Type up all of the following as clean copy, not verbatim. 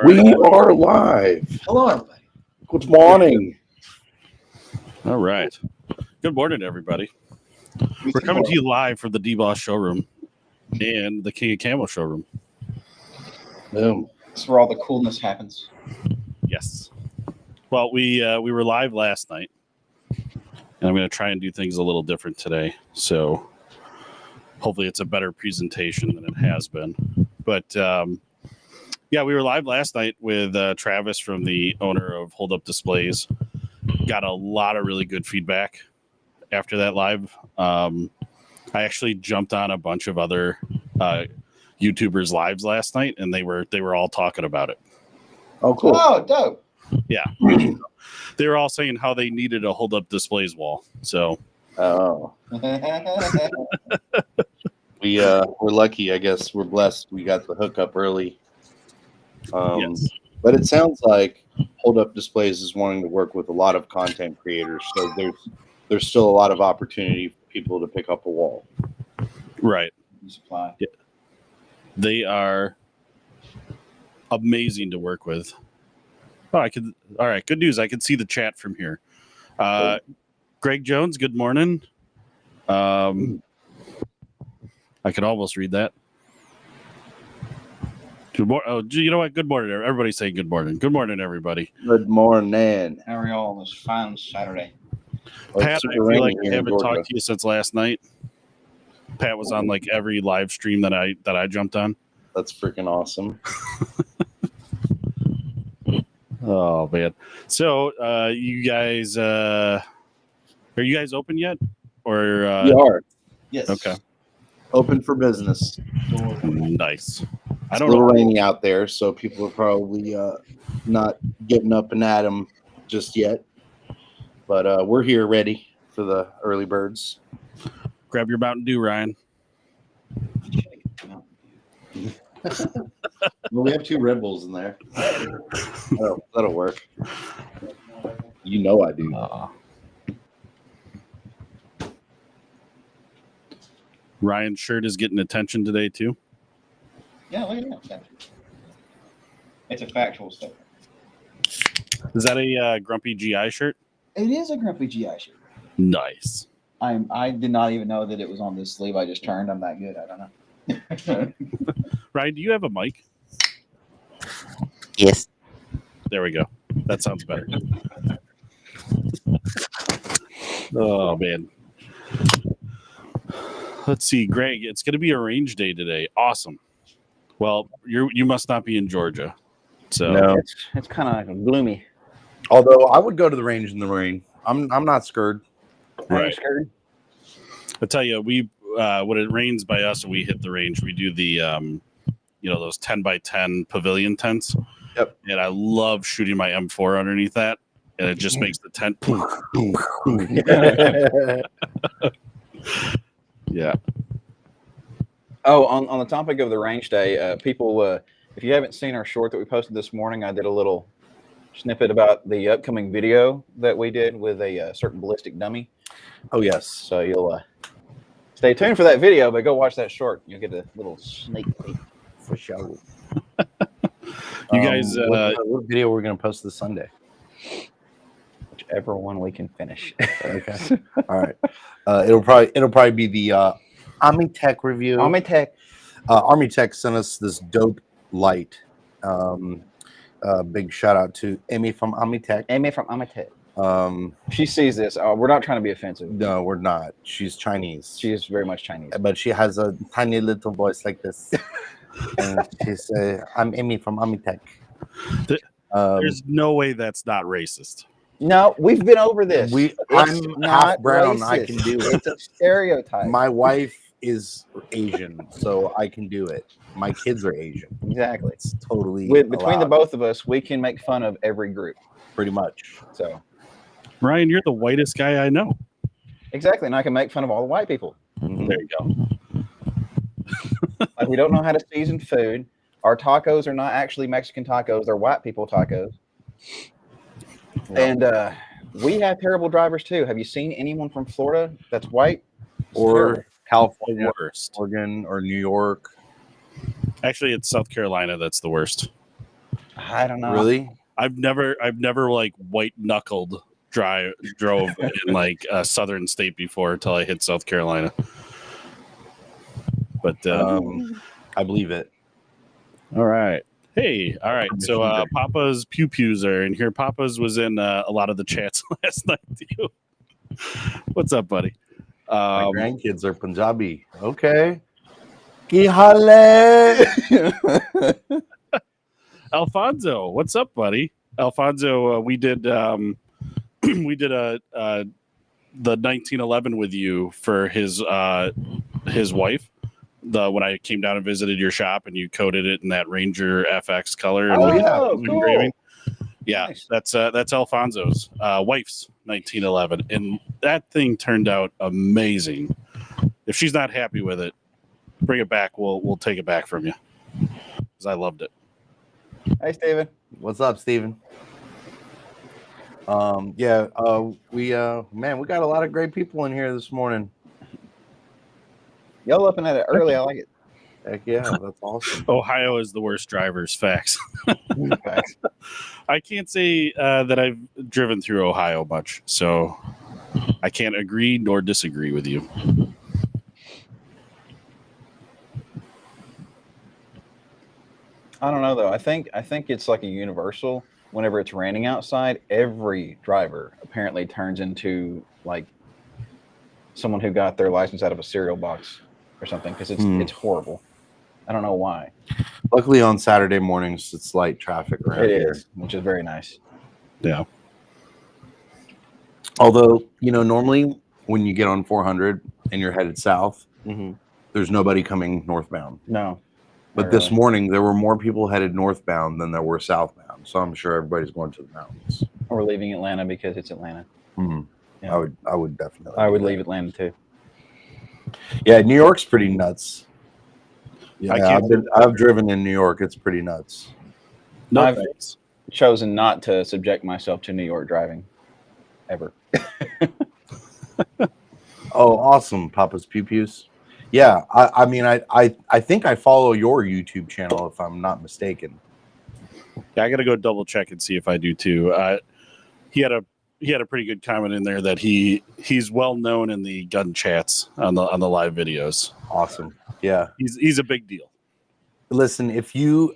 We are live. Hello, everybody. Good morning. All right. Good morning, everybody. We're coming to you live from the D-Boss showroom and the King of Camo showroom. Boom. That's where all the coolness happens. Yes. Well, we were live last night, and I'm going to try and do things a little different today. So hopefully it's a better presentation than it has been. But yeah, we were live last night with Travis from the owner of Hold Up Displays. Got a lot of really good feedback after that live. I actually jumped on a bunch of other YouTubers' lives last night, and they were all talking about it. Oh, cool. Oh, dope. Yeah. They were all saying how they needed a Hold Up Displays wall. So Oh. We're lucky, I guess. We're blessed. We got the hookup early. yes. But it sounds like Hold Up Displays is wanting to work with a lot of content creators. So there's still a lot of opportunity for people to pick up a wall. Right. Supply. Yeah. They are amazing to work with. Oh, all right. Good news. I can see the chat from here. Greg Jones, good morning. I can almost read that. Good morning. Oh, you know what? Good morning. Everybody's saying good morning. Good morning, everybody. Good morning. How are y'all on this fine Saturday? Pat, I feel like I haven't talked to you since last night. Pat was on like every live stream that I jumped on. That's freaking awesome. Oh man! So you guys, are you guys open yet? Or We are. Yes. Okay. Open for business. Nice. It's a little rainy out there, so people are probably not getting up and at them just yet. But we're here ready for the early birds. Grab your Mountain Dew, Ryan. Well, we have 2 Red Bulls in there. That'll work. You know I do. Ryan's shirt is getting attention today too. Yeah, look at that. It's a factual statement. Is that a Grumpy GI shirt? It is a Grumpy GI shirt. Nice. I did not even know that it was on this sleeve. I just turned. I'm that good. I don't know. Ryan, do you have a mic? Yes. There we go. That sounds better. Oh man. Let's see, Greg. It's going to be a range day today. Awesome. Well, you must not be in Georgia, so No. It's kind of gloomy. Although I would go to the range in the rain. I'm not scared. Right. I tell you, we when it rains by us and we hit the range, we do the those 10x10 pavilion tents. Yep. And I love shooting my M4 underneath that, and it just makes the tent. Yeah. Oh, on the topic of the range day, people, if you haven't seen our short that we posted this morning, I did a little snippet about the upcoming video that we did with a certain ballistic dummy. Oh yes. So you'll stay tuned for that video, but go watch that short. You'll get a little sneak peek for sure. You guys, what video we're going to post this Sunday? Whichever one we can finish. Okay. All right. It'll probably be the Army Tech review. Army Tech. Army Tech sent us this dope light. Big shout out to Amy from Army Tech. Amy from Army Tech. She sees this. We're not trying to be offensive. No, we're not. She's Chinese. She is very much Chinese. But she has a tiny little voice like this. And she's I'm Amy from Army Tech. there's no way that's not racist. No, we've been over this. I'm half brown. Racist. I can do it. It's a stereotype. My wife is Asian, so I can do it. My kids are Asian. Exactly. It's totally between the both of us, we can make fun of every group. Pretty much. So, Ryan, you're the whitest guy I know. exactly, and I can make fun of all the white people. Mm-hmm. There you go. Like, we don't know how to season food. Our tacos are not actually Mexican tacos; they're white people tacos. And we have terrible drivers too. Have you seen anyone from Florida that's white? Or California, Worst. Oregon, or New York? Actually, it's South Carolina that's the worst. I don't know. Really? I've never like white knuckled drove in like a southern state before until I hit South Carolina. But I believe it. all right. Hey, all right. So Papa's Pew Pews are in here. Papa's was in a lot of the chats last night too. What's up, buddy? My grandkids are Punjabi. Okay. Ki hale? Alfonso, what's up, buddy? Alfonso, we did we did the 1911 with you for his wife. When I came down and visited your shop and you coated it in that Ranger FX color. Oh, and yeah, wood cool. engraving. Yeah, Nice. that's Alfonso's wife's 1911, and that thing turned out amazing. If she's not happy with it, bring it back. We'll take it back from you because I loved it. Hey, Steven. What's up, Steven? We got a lot of great people in here this morning. Y'all up and at it early. I like it. Heck yeah, that's awesome. Ohio is the worst drivers. Facts. Facts. I can't say that I've driven through Ohio much, so I can't agree nor disagree with you. I don't know though. I think it's like a universal. Whenever it's raining outside, every driver apparently turns into like someone who got their license out of a cereal box or something because it's horrible. I don't know why. Luckily, on Saturday mornings, it's light traffic around here. It is, which is very nice. Yeah. Although, normally when you get on 400 and you're headed south, there's nobody coming northbound. No. But this morning, there were more people headed northbound than there were southbound. So I'm sure everybody's going to the mountains. Or leaving Atlanta because it's Atlanta. Mm-hmm. Yeah. I would definitely. I would leave Atlanta too. Yeah, New York's pretty nuts. Yeah, I I've driven in New York. It's pretty nuts. No I've thanks. chosen not to subject myself to New York driving ever. Oh, awesome, Papa's Pew Pews. Yeah, I think I follow your YouTube channel if I'm not mistaken. Yeah, I got to go double check and see if I do too. He had a pretty good comment in there that he's well known in the gun chats on the live videos. Awesome. Yeah, he's a big deal. Listen, if you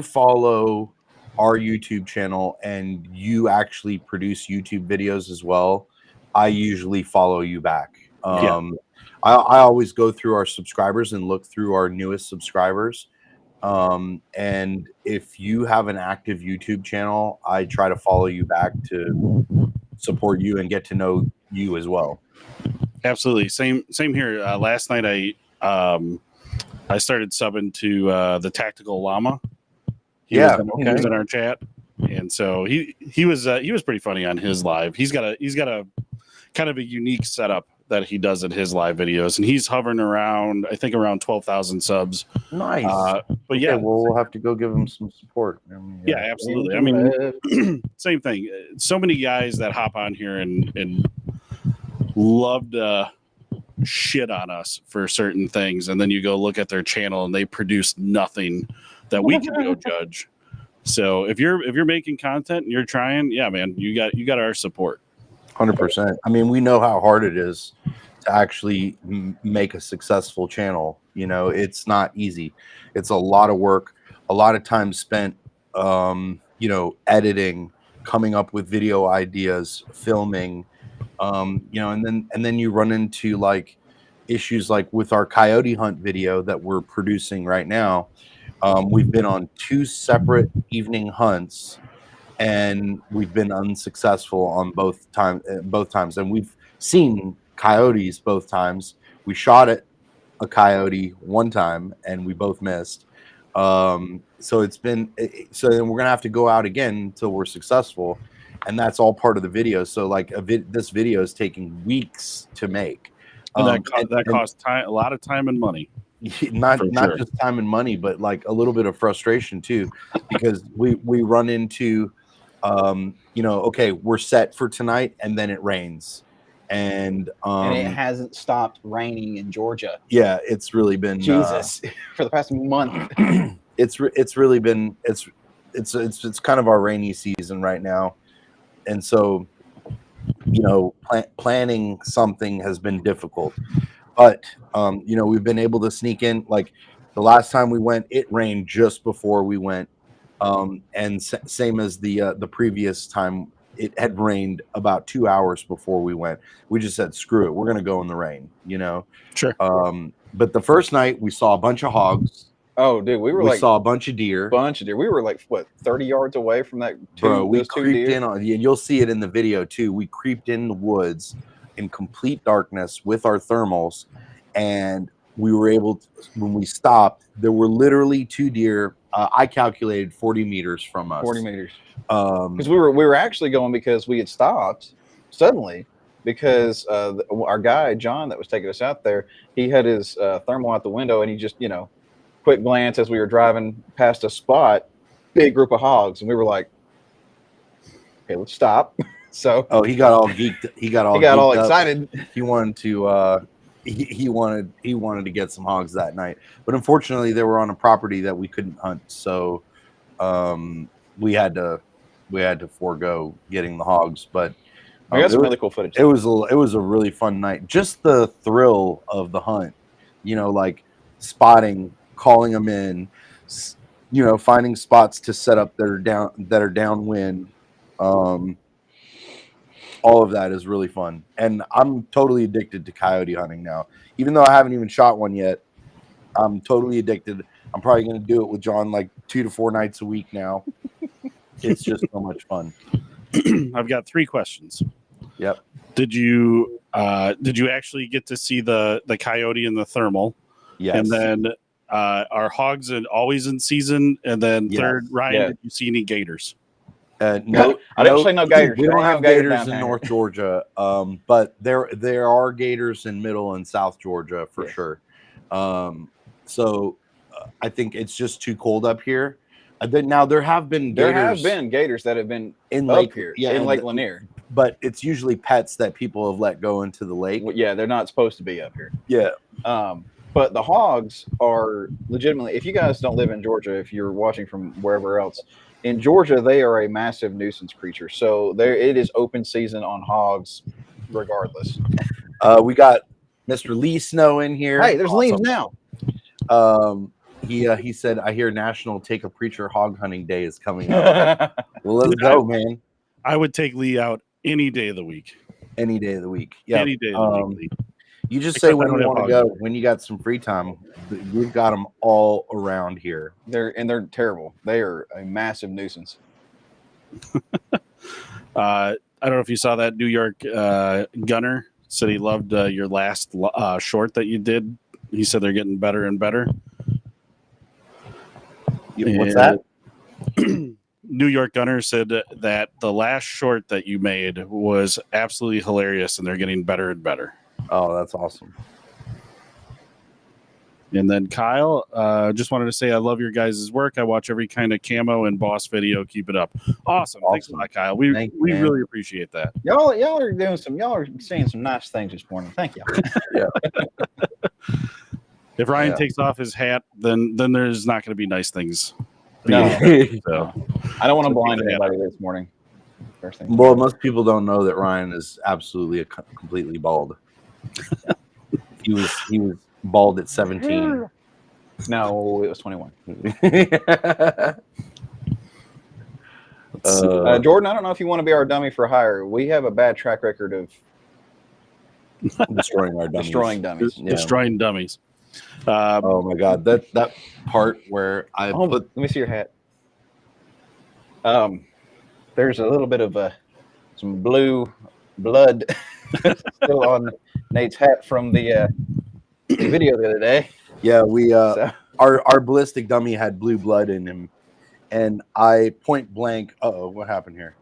follow our YouTube channel and you actually produce YouTube videos as well, I usually follow you back. I always go through our subscribers and look through our newest subscribers. And if you have an active YouTube channel, I try to follow you back to support you and get to know you as well. Absolutely. Same here. Last night I started subbing to the Tactical Llama. He was in our chat. And so he was pretty funny on his live. He's got a kind of a unique setup that he does in his live videos, and he's hovering around, I think, around 12,000 subs. Nice. But yeah, we'll have to go give him some support. Yeah, absolutely. I mean, same thing. So many guys that hop on here and love to shit on us for certain things, and then you go look at their channel and they produce nothing that we can go judge. So if you're making content and you're trying, yeah, man, you got our support. 100%. I mean, we know how hard it is to actually make a successful channel. It's not easy. It's a lot of work, a lot of time spent, editing, coming up with video ideas, filming, and then you run into like issues like with our coyote hunt video that we're producing right now. We've been on 2 separate evening hunts, and we've been unsuccessful on both times, and we've seen coyotes both times. We shot at a coyote one time and we both missed. So then we're gonna have to go out again until we're successful, and that's all part of the video. So like this video is taking weeks to make. And that costs time, a lot of time and money. Not just time and money, but like a little bit of frustration too, because we run into okay, we're set for tonight, and then it rains, and it hasn't stopped raining in Georgia. Yeah, it's really been Jesus for the past month. It's really been it's kind of our rainy season right now, and so planning something has been difficult. But we've been able to sneak in. Like the last time we went, it rained just before we went, and same as the previous time, it had rained about 2 hours before we went. We just said, screw it, we're gonna go in the rain. Sure. But the first night we saw a bunch of hogs. Oh, dude, we saw a bunch of deer. We were like, what, 30 yards away from that Bro, we those two creeped deer? in on, and you'll see it in the video too. We creeped in the woods in complete darkness with our thermals, and we were able to, when we stopped, there were literally 2 deer. I calculated 40 meters from us. 40 meters. Because we were actually going because we had stopped suddenly because our guy John that was taking us out there, he had his thermal out the window, and he just quick glance as we were driving past a spot, big group of hogs, and we were like, okay, let's stop. So he got all geeked. He got all excited. He wanted to he wanted to get some hogs that night, but unfortunately they were on a property that we couldn't hunt, so we had to forego getting the hogs. But we got some really cool footage. It was a really fun night. Just the thrill of the hunt, like spotting, calling them in, finding spots to set up that are downwind. All of that is really fun, and I'm totally addicted to coyote hunting now. Even though I haven't even shot one yet, I'm totally addicted. I'm probably going to do it with John like 2 to 4 nights a week now. It's just so much fun. I've got 3 questions. Yep. Did you actually get to see the coyote and the thermal? Yes. And then are hogs always in season? And then third, Ryan, did you see any gators? No, I didn't say no gators. We don't have gators in North Georgia, but there are gators in Middle and South Georgia for sure. So I think it's just too cold up here. Now there have been gators that have been in Lake here, in Lake Lanier, but it's usually pets that people have let go into the lake. Well, yeah, they're not supposed to be up here. Yeah. But the hogs are legitimately, if you guys don't live in Georgia, if you're watching from wherever else, in Georgia, they are a massive nuisance creature. So it is open season on hogs regardless. We got Mr. Lee Snow in here. Hey, there's leaves now. He said, I hear National Take a Preacher Hog Hunting Day is coming up. Well, let's go, man. I would take Lee out any day of the week. Any day of the week. Yeah. Any day of the week. You just say when you want to go, when you got some free time. We've got them all around here. They're terrible. They are a massive nuisance. I don't know if you saw that New York gunner said he loved your last short that you did. He said they're getting better and better. What's that? New York gunner said that the last short that you made was absolutely hilarious, and they're getting better and better. Oh, that's awesome. And then Kyle, just wanted to say I love your guys' work. I watch every kind of camo and boss video. Keep it up. Awesome. Thanks a lot, Kyle. We really appreciate that. Y'all are saying some nice things this morning. Thank you. Yeah. If Ryan takes off his hat, then there's not going to be nice things. No. So, I don't want to blind anybody this morning. First thing. Well, most people don't know that Ryan is absolutely completely bald. He was bald at 17. No, it was 21. Jordan, I don't know if you want to be our dummy for hire. We have a bad track record of destroying our dummies. Destroying dummies. Oh my God, that part where let me see your hat. There's a little bit of some blue blood still on Nate's hat from the video the other day. Yeah, our ballistic dummy had blue blood in him, and I point blank. What happened here?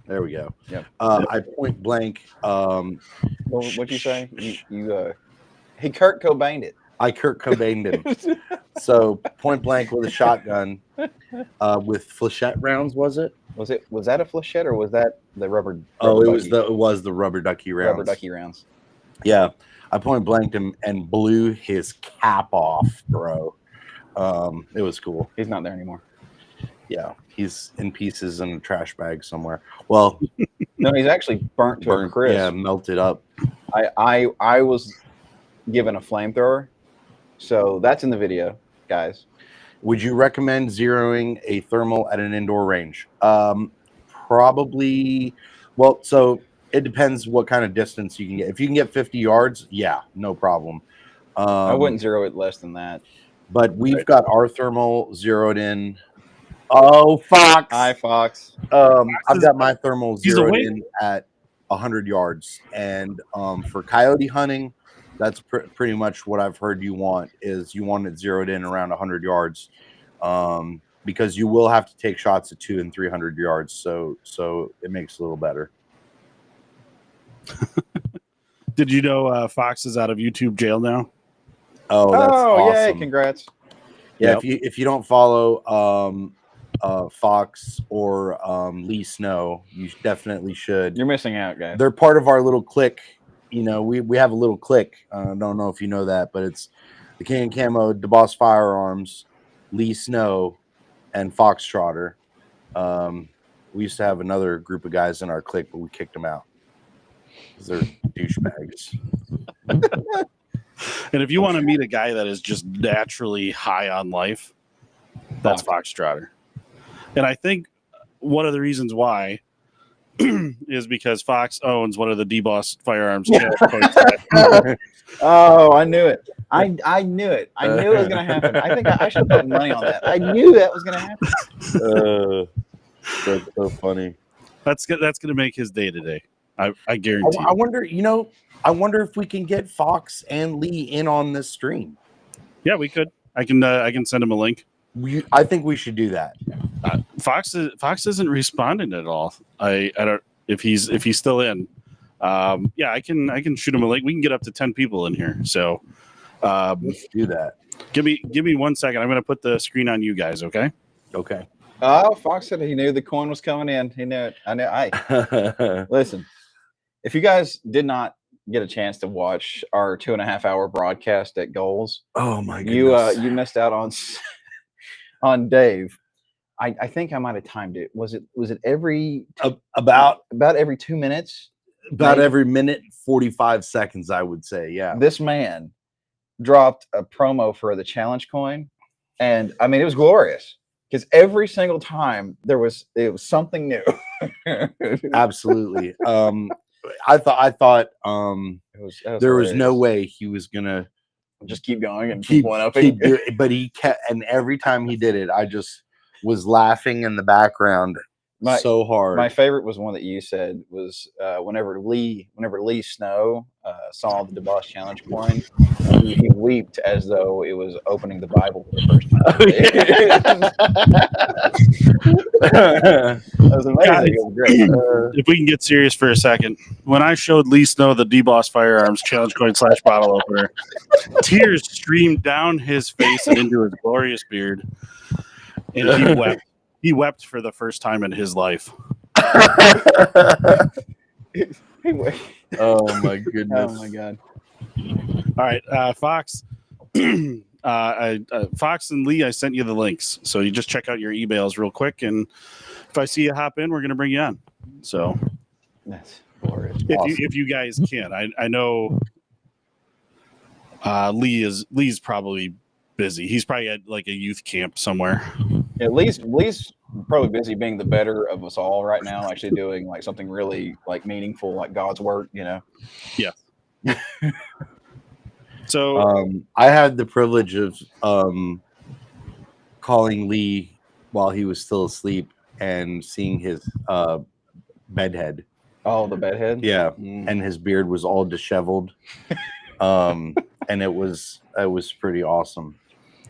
There we go. Yeah. I point blank. What'd you say? He Kurt Cobained it. I Kurt Cobained him. So point blank with a shotgun, with flechette rounds. Was that a flechette or was that the rubber? It was the rubber ducky rounds. Rubber ducky rounds. Yeah, I point blanked him and blew his cap off, bro. It was cool. He's not there anymore. Yeah, he's in pieces in a trash bag somewhere. Well, No, he's actually burnt to a crisp. yeah, melted up. I was given a flamethrower, so that's in the video, guys. Would you recommend zeroing a thermal at an indoor range? Probably. Well, so it depends what kind of distance you can get. If you can get 50 yards, yeah, no problem. I wouldn't zero it less than that. But we've got our thermal zeroed in. Oh, Fox! Hi, Fox. I've got my thermal He's zeroed awake. in at 100 yards, and for coyote hunting, that's pretty much what I've heard you want. Is you want it zeroed in around 100 yards, because you will have to take shots at 200 and 300 yards. So it makes it a little better. Did you know Fox is out of YouTube jail now? Oh, that's awesome! Yay, congrats. Yeah, Yep. if you don't follow Fox or Lee Snow, you definitely should. You're missing out, guys. They're part of our little clique. You know, we have a little clique. I don't know if you know that, but it's the King of Camo, DeBoss Firearms, Lee Snow, and Fox Trotter. We used to have another group of guys in our clique, but we kicked them out because they're douchebags. And if you want to meet a guy that is just naturally high on life, that's Fox Trotter. And I think one of the reasons why is because Fox owns one of the DeBoss Firearms. Oh, I knew it. I knew it. I knew it was going to happen. I think I should put money on that. I knew that was going to happen. That's so funny. That's going to make his day today. I guarantee. I wonder, I wonder if we can get Fox and Lee in on this stream. Yeah, we could. I can send him a link. I think we should do that. Fox isn't responding at all. I don't if he's still in. Yeah, I can shoot him a link. We can get up to 10 people in here. So Let's do that. give me 1 second. I'm going to put the screen on you guys. Okay. Okay. Oh, Fox said he knew the coin was coming in. He knew it. I knew. Listen, if you guys did not get a chance to watch our 2.5 hour broadcast at Goals, Oh my goodness. you missed out on Dave. I think I might have timed it. Was it every about every 2 minutes? about maybe? every minute 45 seconds, I would say. Yeah. This man dropped a promo for the challenge coin, and I mean it was glorious because every single time it was something new. Absolutely. I thought there was no hilarious. way he was gonna Just keep going and keep one up. keep doing it, but he kept, and every time he did it, I just was laughing in the background so hard. My favorite was one that you said was whenever Lee Snow saw the DeBoss challenge coin, he wept as though it was opening the Bible for the first time. That was amazing. Guys, It was great. If we can get serious for a second, when I showed Lee Snow the DeBoss Firearms challenge coin / bottle opener, tears streamed down his face and into his glorious beard, and he wept. He wept for the first time in his life. Oh my goodness. Oh my god. All right, Fox. Fox and Lee, I sent you the links, so you just check out your emails real quick, and if I see you hop in, we're gonna bring you on. So That's glorious. if you guys can, I know Lee's probably busy. He's probably at like a youth camp somewhere. At least Lee's probably busy being the better of us all right now, actually doing like something really like meaningful, like God's work, Yeah. So I had the privilege of calling Lee while he was still asleep and seeing his bedhead. Oh, the bedhead. Yeah, Mm. and his beard was all disheveled. And it was pretty awesome.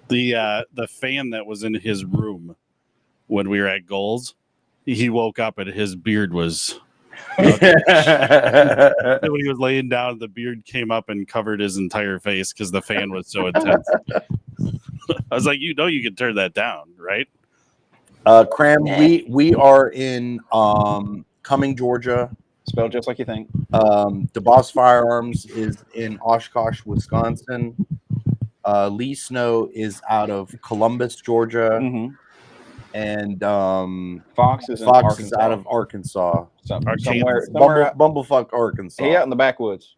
the fan that was in his room when we were at Goals, he woke up and his beard was when he was laying down, the beard came up and covered his entire face because the fan was so intense. I was like, you can turn that down, right? Cram, we are in Cumming, Georgia. Spelled just like you think. DeBoss Firearms is in Oshkosh, Wisconsin. Lee Snow is out of Columbus, Georgia, and Fox is in Fox Arkansas. is out of Arkansas. Somewhere Bumblefuck, Arkansas. he out in the backwoods.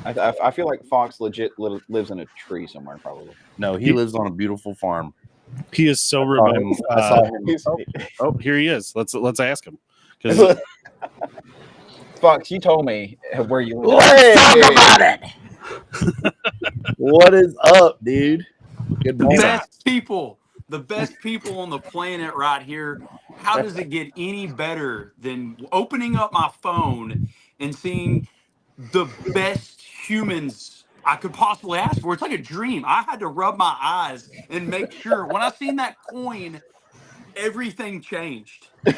I feel like Fox legit lives in a tree somewhere, probably. No, he lives on a beautiful farm. He is so remote. I saw him. Oh, here he is. Let's ask him. Because Fox, you told me where you live. Let's talk about it. What is up, dude? Good morning. The best people on the planet right here. How does it get any better than opening up my phone and seeing the best humans I could possibly ask for? It's like a dream. I had to rub my eyes and make sure when I seen that coin, everything changed. you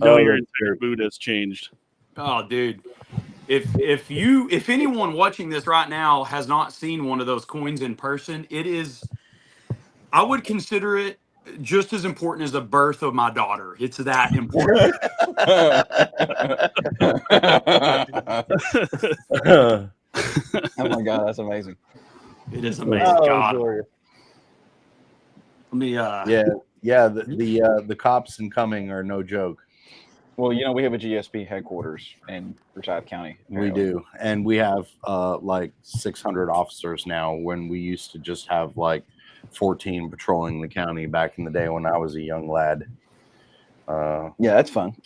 know your entire mood has changed. Oh, dude. If anyone watching this right now has not seen one of those coins in person, I would consider it just as important as the birth of my daughter. It's that important. Oh my God, that's amazing. It is amazing. God. Let me the cops incoming are no joke. Well, we have a GSP headquarters in Forsyth County. We do, and we have like 600 officers now. When we used to just have like 14 patrolling the county back in the day when I was a young lad. Yeah, that's fun.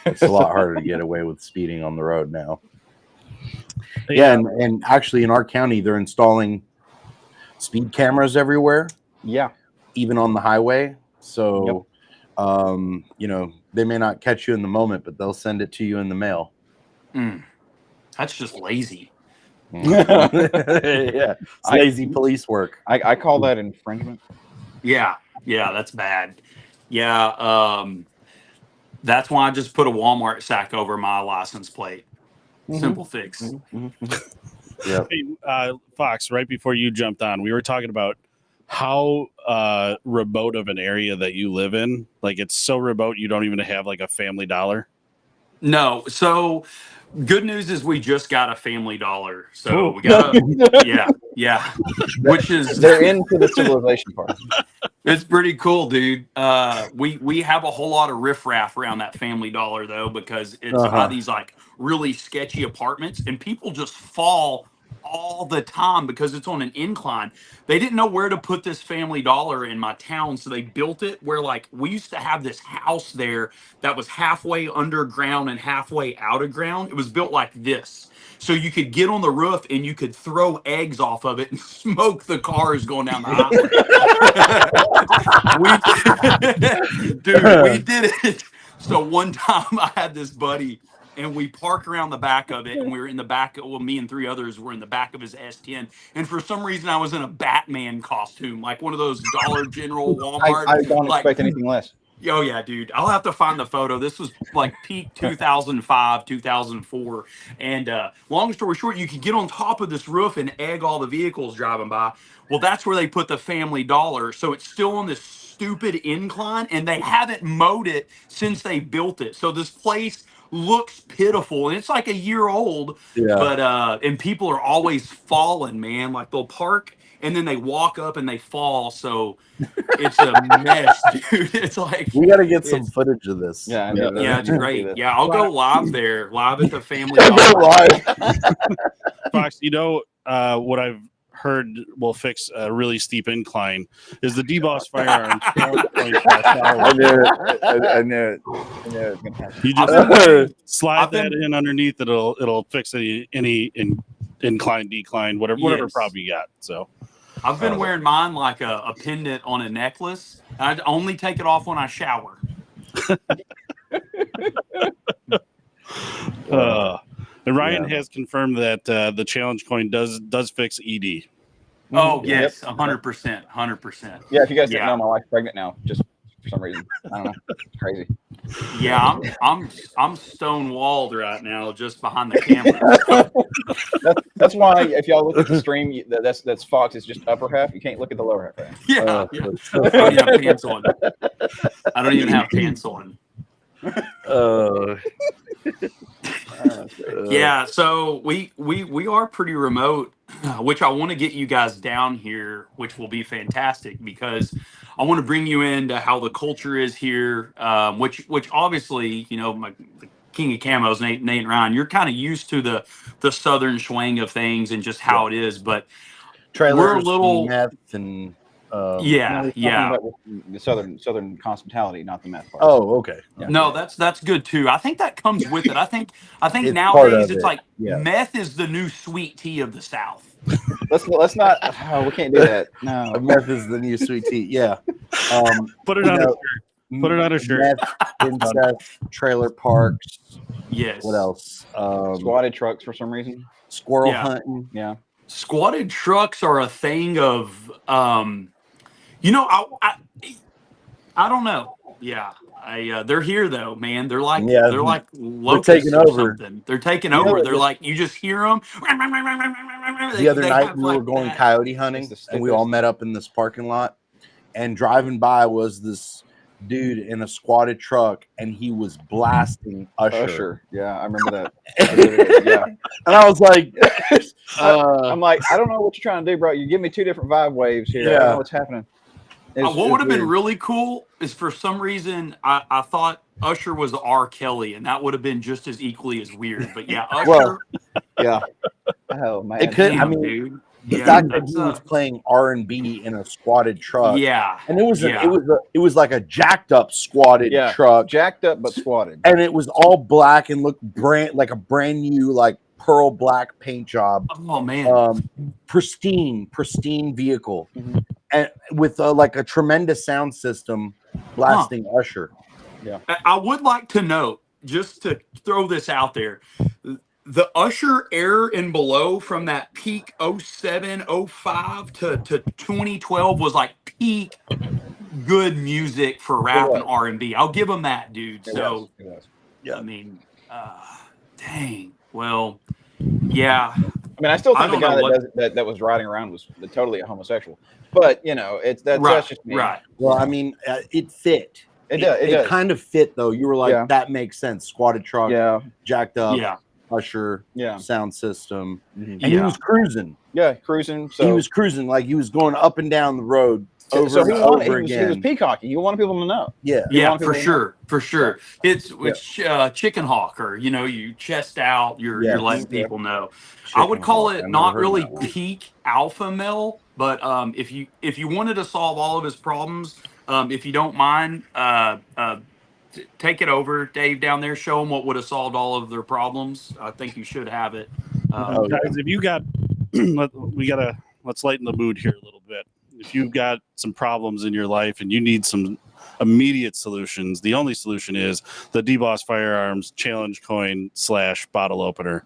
It's a lot harder to get away with speeding on the road now. Yeah, and actually in our county, they're installing speed cameras everywhere. Yeah, even on the highway. So, they may not catch you in the moment, but they'll send it to you in the mail. That's just lazy. Yeah, it's lazy police work. I call that infringement. Yeah, that's bad. Yeah, that's why I just put a Walmart sack over my license plate. Simple fix. Yeah. Hey, Fox, right before you jumped on, we were talking about how remote of an area that you live in. Like, it's so remote you don't even have like a Family Dollar. No, so good news is we just got a Family Dollar. So we got yeah. Which is they're into the civilization part. It's pretty cool, dude. We have a whole lot of riffraff around that Family Dollar though, because it's by these like really sketchy apartments, and people just fall all the time because it's on an incline. They didn't know where to put this Family Dollar in my town, so they built it where like we used to have this house there that was halfway underground and halfway out of ground. It was built like this. So you could get on the roof and you could throw eggs off of it and smoke the cars going down the highway. We did it. So one time I had this buddy and we parked around the back of it, and we were in the back. Well, me and 3 others were in the back of his S10. And for some reason, I was in a Batman costume, like one of those Dollar General, Walmart. I don't expect anything less. Oh, yeah, dude. I'll have to find the photo. This was like peak 2005, 2004. And long story short, you could get on top of this roof and egg all the vehicles driving by. Well, that's where they put the Family Dollar. So it's still on this stupid incline, and they haven't mowed it since they built it. So this place looks pitiful, and it's like a year old. But and people are always falling, man. Like they'll park and then they walk up and they fall. So it's a mess, dude. It's like we got to get some footage of this. Yeah, it's great. Yeah, I'll go live there, live at the Family Dollar. Fox, what I've heard will fix a really steep incline is the deboss firearm. I knew it. You just slide that in underneath. It'll fix any incline, decline, whatever problem you got. So I've been wearing mine like a pendant on a necklace. I only take it off when I shower. And Ryan has confirmed that the challenge coin does fix ED. Oh yes, 100%, 100%. Yeah, if you guys didn't know, my wife's pregnant now, just for some reason. I don't know. It's crazy. Yeah, I'm stone walled right now, just behind the camera. That's why if y'all look at the stream, that's Fox. It's just upper half. You can't look at the lower half. Right? Yeah. I don't even have pants on. I don't even have pants on. Yeah, so we are pretty remote, which I want to get you guys down here, which will be fantastic because I want to bring you into how the culture is here, which obviously the king of camos, Nate Ryan, you're kind of used to the southern swing of things and just how it is, but we're a Trailers, little meth, and No, he's talking about the southern hospitality, not the meth part. oh, okay. Yeah. No, that's good too. I think that comes with it. I think It's part nowadays of it's it, like yeah. meth is the new sweet tea of the South. Let's not. Oh, we can't do that. No. Meth is the new sweet tea. Yeah. Put it you on know, a shirt. Put it on a shirt. Meth, incest, trailer parks. Yes. What else? Squatted trucks for some reason. Squirrel Yeah. hunting. Yeah. Squatted trucks are a thing of I don't know. Yeah. They're here though, man. They're like Yeah. locusts taking or over. something. They're taking You know, over. They're the- like you just hear them. The other night we were going coyote hunting, It's the and we all stupidest met up in this parking lot. And driving by was this dude in a squatted truck, and he was blasting Usher. Yeah, I remember that. Yeah. And I was like, I'm like, I don't know what you're trying to do, bro. You give me two different vibe waves here. I don't Yeah. know what's happening. What would have been really cool is for some reason I thought Usher was R. Kelly, and that would have been just as equally as weird. But yeah, Usher. well, yeah. Oh man. It could. I damn, mean, dude. the Yeah, fact that that's, he was playing R&B in a squatted truck, yeah, and it was yeah. it was like a jacked up squatted Yeah. truck, Jacked up but squatted. and it was all black and looked like a brand new like pearl black paint job. Oh man. Pristine vehicle, Mhm. and with like a tremendous sound system blasting Usher. I would like to note, just to throw this out there, the Usher era and below from that peak 07, 05 to 2012 was like peak good music for rap and R&B. I'll give them that, dude. It So, was. I mean, dang. Well, yeah. I mean, I still I think the don't guy know that was riding around was totally a homosexual. But that's Right, just me. right. Well, I mean, it fit. It does. It does. kind of fit though. You were like, Yeah. that makes sense. Squatted truck, Yeah. jacked up, Yeah. Usher, Yeah. sound system, Mhm. and he Yeah. was cruising. Yeah. Cruising. So He was cruising like he was going up and down the road over so he and wanted, over he was again. peacocking. He wanted people to know. Yeah, You Yeah, want for people to know. sure, for sure. It's chicken hawk, or you chest out. You're Yes. letting people know. I would call it not really peak alpha male, but if you wanted to solve all of his problems, if you don't mind, take it over, Dave, down there. Show them what would have solved all of their problems. I think you should have it. Guys, if you got, let's lighten the mood here a little bit. If you've got some problems in your life and you need some immediate solutions, the only solution is the DBoss Firearms Challenge Coin / bottle opener.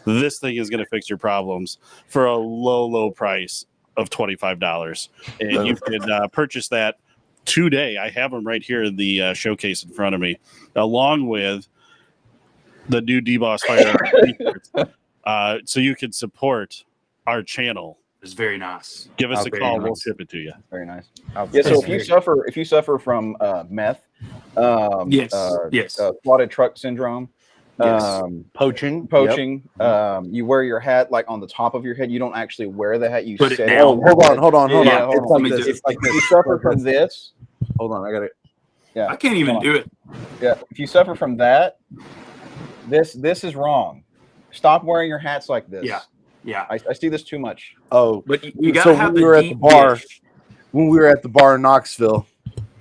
This thing is going to fix your problems for a low price of $25. And you can purchase that today. I have them right here in the showcase in front of me, along with the new DBoss Firearms t-shirts. So you can support our channel. It's very nice. Give us a call. nice. We'll ship it to you. Very nice. Yeah. So if you suffer from meth, Yes. squatted truck syndrome, Yes. poaching. poaching, you wear your hat like on the top of your head. You don't actually wear the hat. You Put it set down. Oh, hold on. Yeah, It's hold like on. this. It's like If this. you suffer from this, Hold on, I got it. yeah. I can't even Hold on. do it. Yeah. If you suffer from that, this is wrong. Stop wearing your hats like this. Yeah. I see this too much. Oh, But you So gotta have when the we were at the deep bar- dish. when we were at the bar in Knoxville,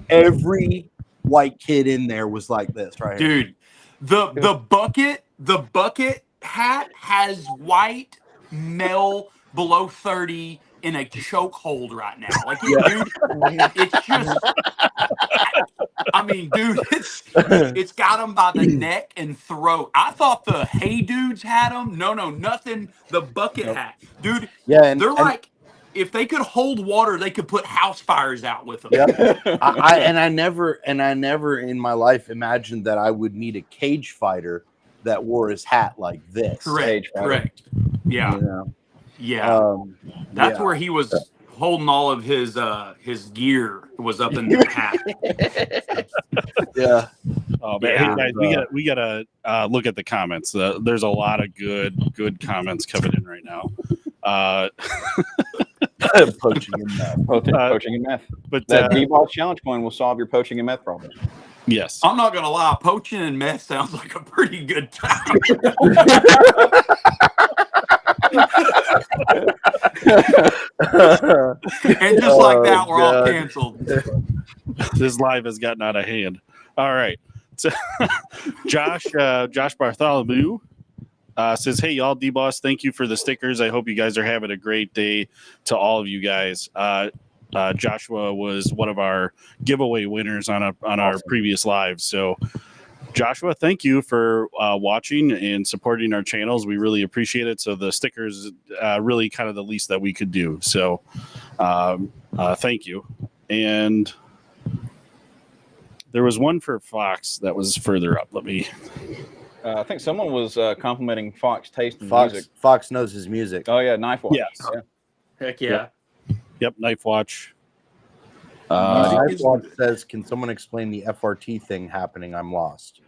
every white kid in there was like this, right here. Dude, the bucket hat has white male below 30 in a chokehold right now. Like, dude, it's just. I mean, dude, it's got him by the neck and throat. I thought the Hey Dudes had him. No, nothing. The bucket hat, dude. Yeah, and They're like, if they could hold water, they could put house fires out with them. I never in my life imagined that I would meet a cage fighter that wore his hat like this. Correct. Yeah, You know? yeah. That's yeah. where he was holding all of his gear was up in the hat. Yeah. Oh man, Yeah. hey guys, we gotta look at the comments. There's a lot of good comments coming in right now. Poaching in meth. Poaching and meth. But That D-Ball challenge coin will solve your poaching and meth problem. yes, I'm not gonna lie, poaching and meth sounds like a pretty good time. And just like that, we're all canceled. this live has gotten out of hand. All right, so Josh Bartholomew says, "Hey y'all, D-Boss, thank you for the stickers. I hope you guys are having a great day. To all of you guys." Joshua was one of our giveaway winners on our previous live. So, Joshua, thank you for watching and supporting our channels. We really appreciate it. So the stickers really kind of the least that we could do. So, thank you. And there was one for Fox that was further up. Let me. I think someone was complimenting Fox taste in music. Fox knows his music. Oh yeah, Knife Watch. Yes. Yeah. Heck yeah. Yep, Knife Watch. Knife Watch says, "Can someone explain the FRT thing happening? I'm lost."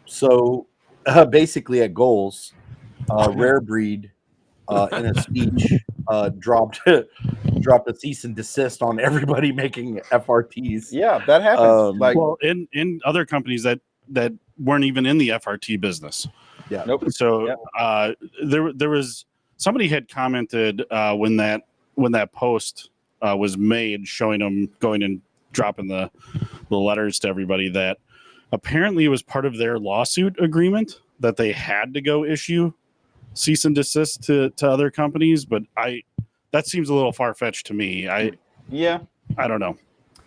So basically, at Goals, Rare Breed in a speech dropped a cease and desist on everybody making FRTs. Yeah, that happens. Well, in other companies that weren't even in the FRT business. Yeah. Nope. So there was somebody had commented when that post was made, showing them going and dropping the letters to everybody, that apparently it was part of their lawsuit agreement that they had to go issue cease and desist to other companies. But that seems a little far-fetched to me. I don't know.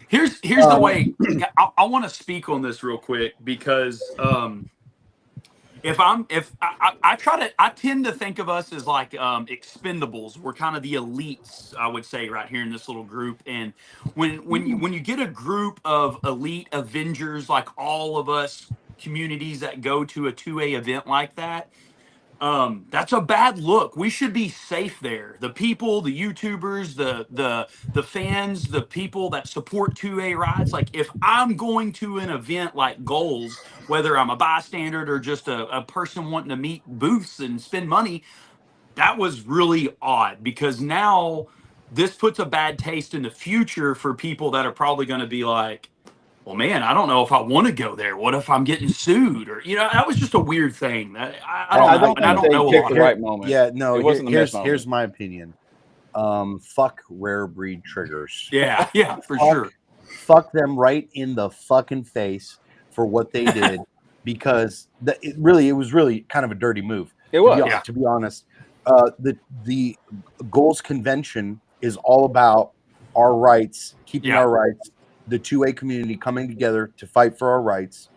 Here's the way. I want to speak on this real quick because I tend to think of us as like expendables. We're kind of the elites, I would say, right here in this little group. And when you get a group of elite Avengers, like all of us communities that go to a 2A event like that, that's a bad look. We should be safe there. The people, the YouTubers, the fans, the people that support 2A rides. Like if I'm going to an event like Goals, whether I'm a bystander or just a person wanting to meet booths and spend money, that was really odd because now this puts a bad taste in the future for people that are probably going to be like, well, man, I don't know if I want to go there. What if I'm getting sued? Or, that was just a weird thing. I don't know. And I don't know a lot the of right moment. Yeah, no, It wasn't the best moment. here's my opinion. Fuck Rare Breed triggers. Yeah, for sure. Fuck them right in the fucking face for what they did, because it was really kind of a dirty move. It was, to be honest. The Goals convention is all about our rights, keeping our rights, the 2A community coming together to fight for our rights.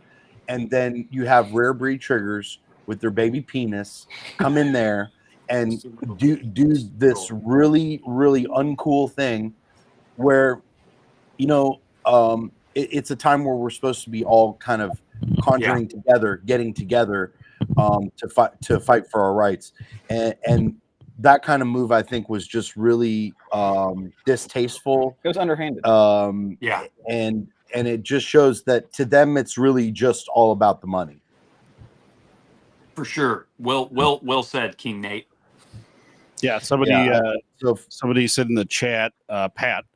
And then you have Rare Breed triggers with their baby penis come in there and do this really, really uncool thing where, it's a time where we're supposed to be all kind of conjuring together, getting together to fight for our rights. And that kind of move, I think, was just really distasteful. It was underhanded. And it just shows that to them, it's really just all about the money. For sure. Well said, King Nate. Yeah, somebody said in the chat, Pat.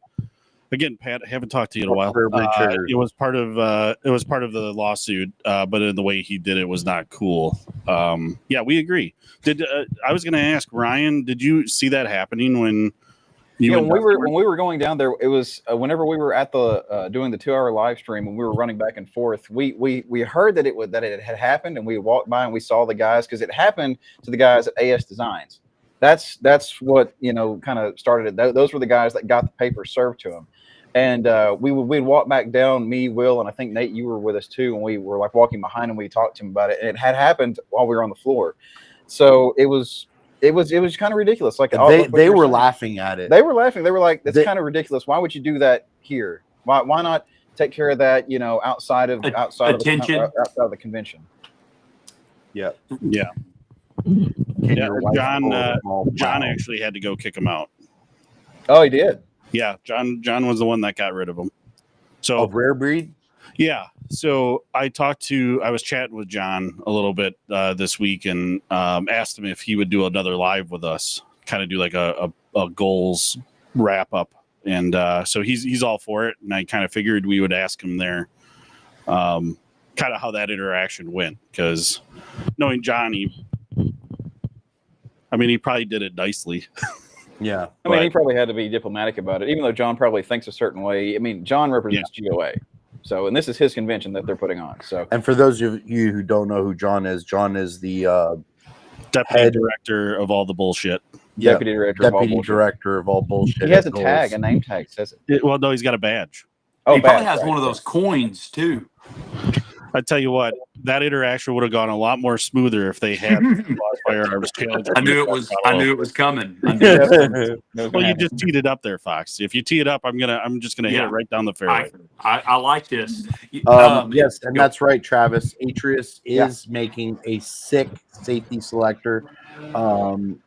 Again, Pat, I haven't talked to you in a while. It was part of the lawsuit, but in the way he did it was not cool. Yeah, we agree. I was going to ask Ryan, did you see that happening when you? When we were going down there, it was whenever we were at the doing the 2-hour live stream and we were running back and forth. We heard that it had happened, and we walked by and we saw the guys, because it happened to the guys at AS Designs. That's what kind of started it. Those were the guys that got the paper served to them. And we'd walk back down, me, Will, and I think Nate, you were with us too. And we were like walking behind him. We talked to him about it, and it had happened while we were on the floor. So it was kind of ridiculous. Like they were laughing at it. They were laughing. They were like, "That's kind of ridiculous. Why would you do that here? Why not take care of that? Outside of the convention." Yeah. John actually had to go kick him out. Oh, he did. Yeah, John was the one that got rid of him. So Rare Breed. Yeah. So I was chatting with John a little bit this week and asked him if he would do another live with us, kind of do like a goals wrap up. And so he's all for it. And I kind of figured we would ask him there kind of how that interaction went. Because knowing Johnny, I mean, he probably did it nicely. Yeah. I mean, he probably had to be diplomatic about it, even though John probably thinks a certain way. I mean, John represents GOA. So, and this is his convention that they're putting on. So, And for those of you who don't know who John is the Deputy director of all the bullshit. deputy director of all bullshit. director of all bullshit. He has a tag, a name tag says it. Well, no, he's got a badge. Oh, he probably badge, has right, one of yeah. those coins too. I tell you what, that interaction would have gone a lot more smoother if they had Firearms challenge. I knew it was coming. I knew it was coming. Well, you just teed it up there, Fox. If you tee it up, I'm just gonna hit it right down the fairway. I like this. Yes, and that's right, Travis. Atreus is making a sick safety selector, and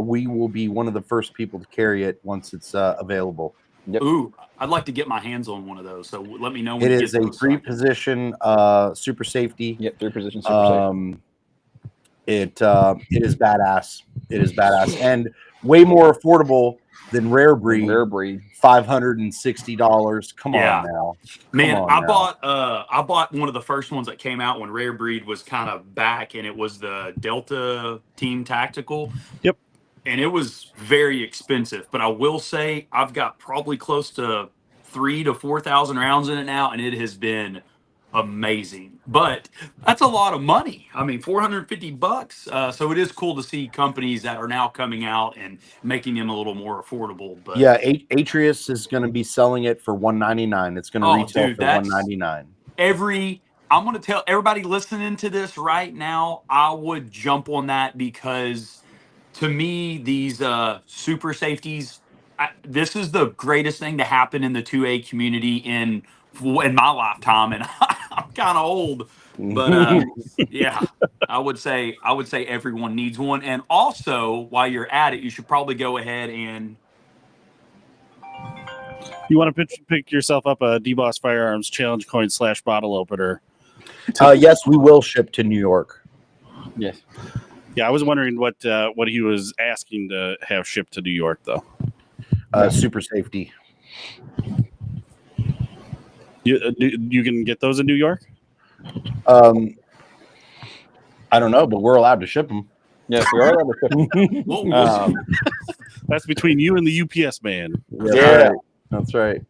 we will be one of the first people to carry it once it's available. Yep. Ooh, I'd like to get my hands on one of those. So let me know when It you is get a those. 3-position super safety. Yep, 3-position super safe. It is badass. It is badass and way more affordable than Rare Breed. Rare breed. $560. Come on now, Man, on I now. bought one of the first ones that came out when Rare Breed was kind of back, and it was the Delta Team Tactical. Yep. And it was very expensive, but I will say I've got probably close to 3,000 to 4,000 rounds in it now, and it has been amazing. But that's a lot of money. I mean, $450. So it is cool to see companies that are now coming out and making them a little more affordable. But Yeah, Atreus is going to be selling it for $199. It's going to retail for $199. I'm going to tell everybody listening to this right now, I would jump on that because to me, these super safeties, this is the greatest thing to happen in the 2A community in my lifetime, and I'm kind of old, but yeah, I would say everyone needs one. And also, while you're at it, you should probably go ahead and you want to pick yourself up a D-Boss Firearms challenge coin / bottle opener. Yes, we will ship to New York. Yes. Yeah, I was wondering what he was asking to have shipped to New York, though. Super safety. You can get those in New York? I don't know, but we're allowed to ship them. Yes, we are allowed to ship them. That's between you and the UPS man. Yeah, that's right.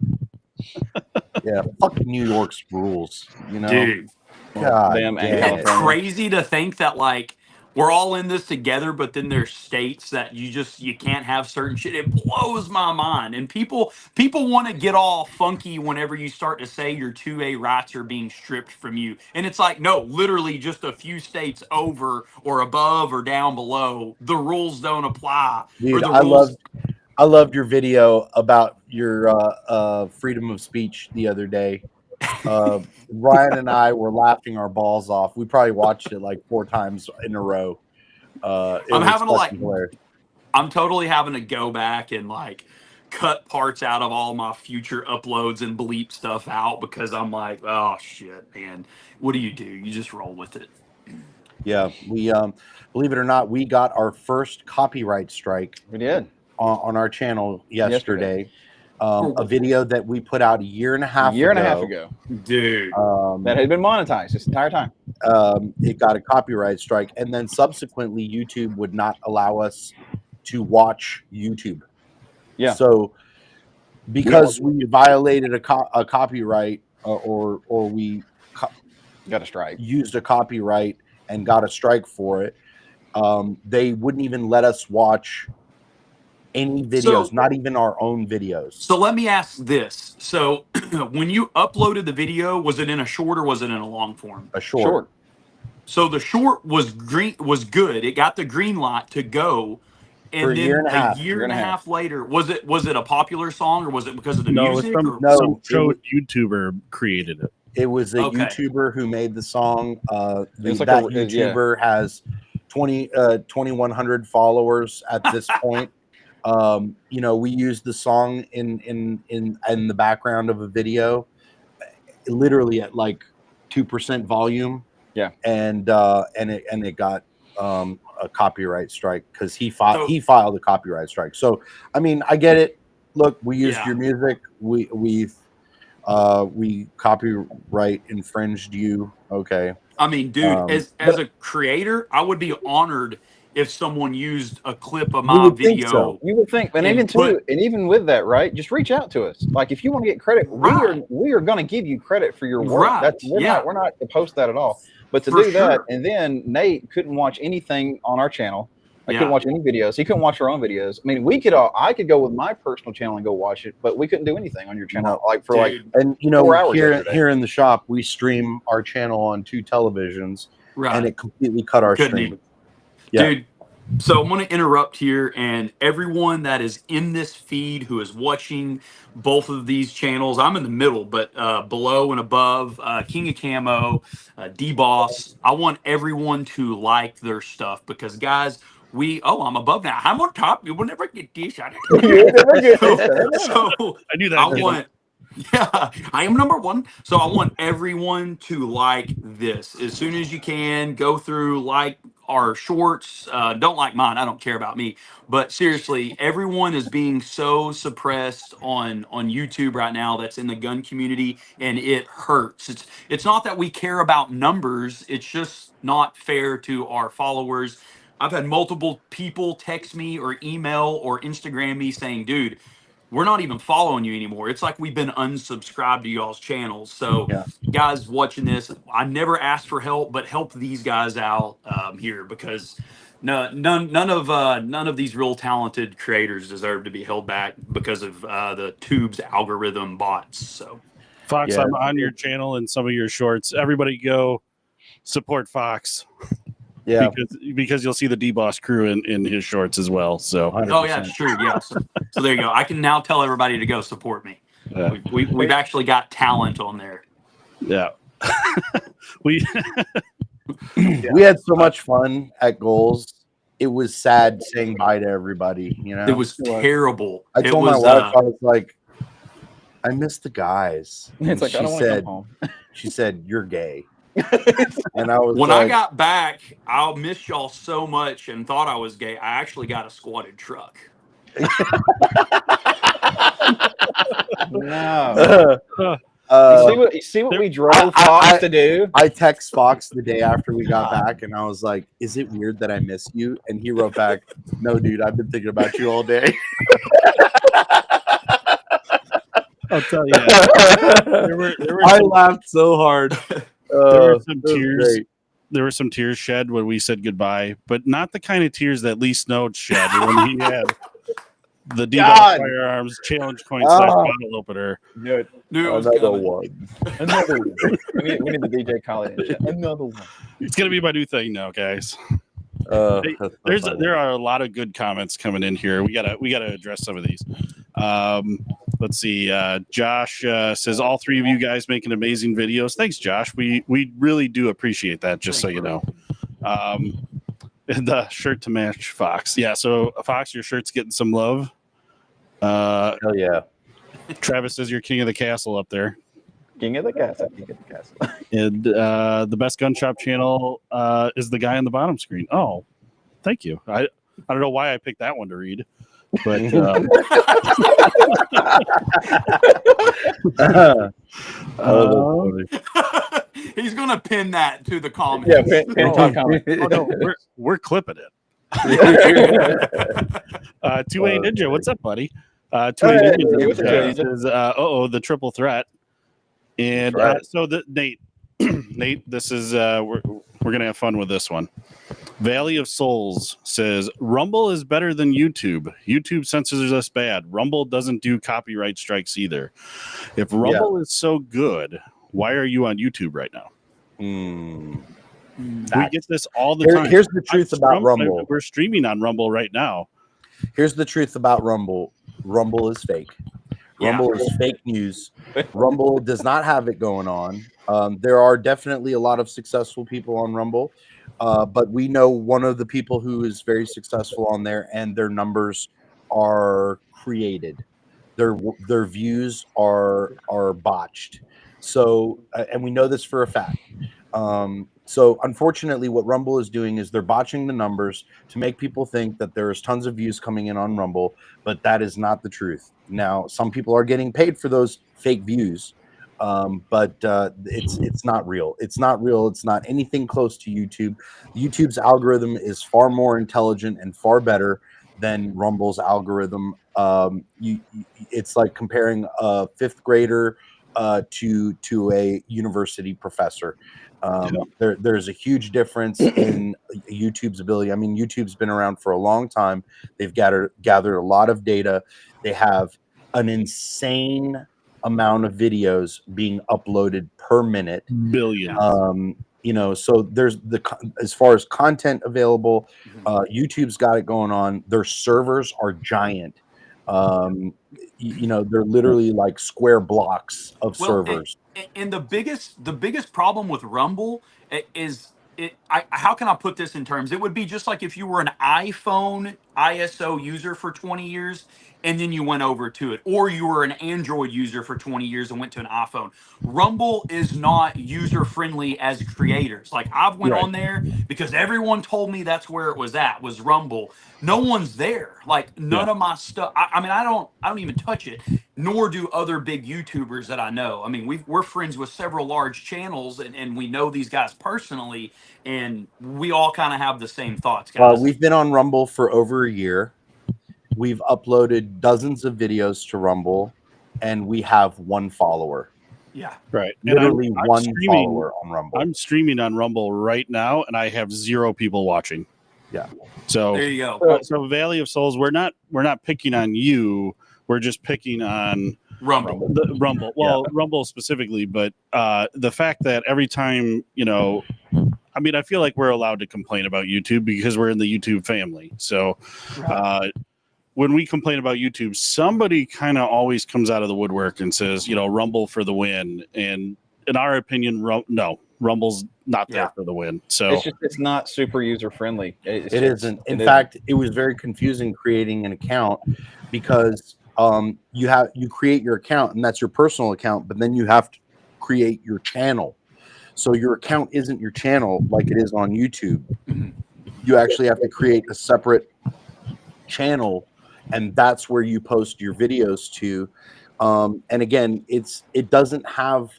Yeah, fuck New York's rules. You know, dude, God, damn, it's crazy to think that like we're all in this together, but then there's states that you can't have certain shit. It blows my mind. And people want to get all funky whenever you start to say your 2A rights are being stripped from you. And it's like, no, literally just a few states over or above or down below, the rules don't apply. Dude, I loved your video about your freedom of speech the other day. Ryan and I were laughing our balls off. We probably watched it like 4 times in a row. I'm totally having to go back and like cut parts out of all my future uploads and bleep stuff out because I'm like, oh shit, man. What do? You just roll with it. Yeah, we believe it or not, we got our first copyright strike. We did on our channel yesterday. A video that we put out a year and a half ago, dude, that had been monetized this entire time. It got a copyright strike, and then subsequently YouTube would not allow us to watch YouTube. Yeah. So because we violated a copyright or we got a strike, used a copyright and got a strike for it, they wouldn't even let us watch any videos, not even our own videos. So let me ask this. So when you uploaded the video, was it in a short or was it in a long form? A short. So the short was good. It got the green light to go. And then a year and a half later, was it a popular song or was it because of the music? Some YouTuber created it. It was a YouTuber who made the song. YouTuber has 2,100 followers at this point. We used the song in the background of a video. literally at like 2% volume. Yeah. And it got a copyright strike because he filed a copyright strike. So I mean, I get it. Look, we used your music. We copyright infringed you. Okay. I mean, dude, as a creator, I would be honored if someone used a clip of my video. So. You would think, and even with that, right? Just reach out to us. Like if you want to get credit, we are going to give you credit for your work. Right. We're not opposed to that at all. But to do that, and then Nate couldn't watch anything on our channel. I couldn't watch any videos. He couldn't watch our own videos. I mean, I could go with my personal channel and go watch it, but we couldn't do anything on your channel. And you know, 4 hours here in the shop, we stream our channel on 2 televisions, and it completely cut our stream. Dude, so I'm going to interrupt here, and everyone that is in this feed who is watching both of these channels, I'm in the middle, but below and above, King of Camo, D-Boss, I want everyone to like their stuff because, guys, I'm above now. I'm on top. You will never get this. I knew that. I am number 1. So I want everyone to like this as soon as you can. Go through, like our shorts. Don't like mine. I don't care about me. But seriously, everyone is being so suppressed on YouTube right now that's in the gun community, and it hurts. It's not that we care about numbers. It's just not fair to our followers. I've had multiple people text me or email or Instagram me saying, dude, we're not even following you anymore. It's like we've been unsubscribed to y'all's channels. So guys watching this, I never asked for help, but help these guys out here because none of these real talented creators deserve to be held back because of the Tube's algorithm bots. So Fox, I'm on your channel and some of your shorts. Everybody go support Fox. Yeah, because you'll see the D-Boss crew in his shorts as well. So 100%. It's true. Yeah. So there you go. I can now tell everybody to go support me. Yeah. We've actually got talent on there. Yeah. we had so much fun at Goals. It was sad saying bye to everybody. You know, it was terrible. I told my wife, I was like, I miss the guys. It's like, I don't want to come home. She said, "You're gay." And I was I got back, I missed y'all so much and thought I was gay. I actually got a squatted truck. No. You see what we drove Fox to do? I text Fox the day after we got back, and I was like, "Is it weird that I miss you?" And he wrote back, "No, dude, I've been thinking about you all day." I'll tell you, I laughed so hard. There were some tears. There were some tears shed when we said goodbye, but not the kind of tears that Lee Snow shed when he had the D-Boss Firearms challenge coin / bottle opener. Dude, another one. Another one. We need the DJ College. Another one. It's gonna be my new thing now, guys. There are a lot of good comments coming in here. We gotta address some of these. Let's see. Josh says all 3 of you guys making amazing videos. Thanks, Josh. We really do appreciate that. Just so you know. And the shirt to match Fox. Yeah. So Fox, your shirt's getting some love. Hell yeah. Travis says you're king of the castle up there. King of the castle. King of the castle. And the best gun shop channel is the guy on the bottom screen. Oh, thank you. I don't know why I picked that one to read, but he's gonna pin that to the comments. Yeah, pin top comment. Oh no, we're clipping it. 2A Ninja, what's up, buddy? 2A Ninja says, the triple threat. And so Nate, this is we're gonna have fun with this one. Valley of Souls says Rumble is better than YouTube. YouTube censors us bad. Rumble doesn't do copyright strikes either. If Rumble is so good, why are you on YouTube right now? We get this all the time. Here's the truth about Rumble. We're streaming on Rumble right now. Here's the truth about Rumble. Rumble is fake. Rumble is fake news. Rumble does not have it going on. There are definitely a lot of successful people on Rumble, but we know one of the people who is very successful on there, and their numbers are created. Their views are botched. So, and we know this for a fact. So unfortunately, what Rumble is doing is they're botching the numbers to make people think that there's tons of views coming in on Rumble, but that is not the truth. Now, some people are getting paid for those fake views, but it's not real. It's not real. It's not anything close to YouTube. YouTube's algorithm is far more intelligent and far better than Rumble's algorithm. It's like comparing a fifth grader to a university professor. There's a huge difference in YouTube's ability. I mean, YouTube's been around for a long time. They've gathered a lot of data. They have an insane amount of videos being uploaded per minute. Billions. So there's as far as content available, YouTube's got it going on. Their servers are giant. They're literally like square blocks of servers. And the biggest problem with Rumble is how can I put this in terms? It would be just like if you were an iPhone ISO user for 20 years and then you went over to it, or you were an Android user for 20 years and went to an iPhone. Rumble is not user friendly as creators. Like I've went on there because everyone told me that's where it was Rumble. No one's there. Like none of my stuff. I mean, I don't even touch it, nor do other big YouTubers that I know. I mean, we're friends with several large channels and we know these guys personally, and we all kind of have the same thoughts, guys. We've been on Rumble for over a year. We've uploaded dozens of videos to Rumble, and we have one follower. Yeah. Right. Literally one follower on Rumble. I'm streaming on Rumble right now, and I have 0 people watching. Yeah. So there you go. So Valley of Souls, we're not picking on you. We're just picking on Rumble. Rumble. Well, Rumble specifically, but the fact that every time, I mean, I feel like we're allowed to complain about YouTube because we're in the YouTube family. So when we complain about YouTube, somebody kind of always comes out of the woodwork and says, Rumble for the win. And in our opinion, no, Rumble's not there for the win. So it's not super user friendly. It isn't. In fact, it was very confusing creating an account because you create your account and that's your personal account, but then you have to create your channel. So your account isn't your channel like it is on YouTube. You actually have to create a separate channel, and that's where you post your videos to. And again, it doesn't have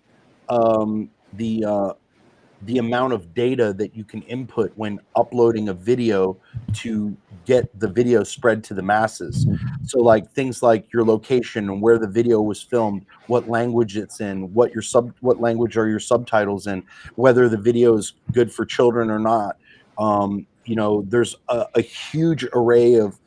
the amount of data that you can input when uploading a video to get the video spread to the masses. So like things like your location and where the video was filmed, what language it's in, what language are your subtitles in, whether the video is good for children or not. There's a huge array of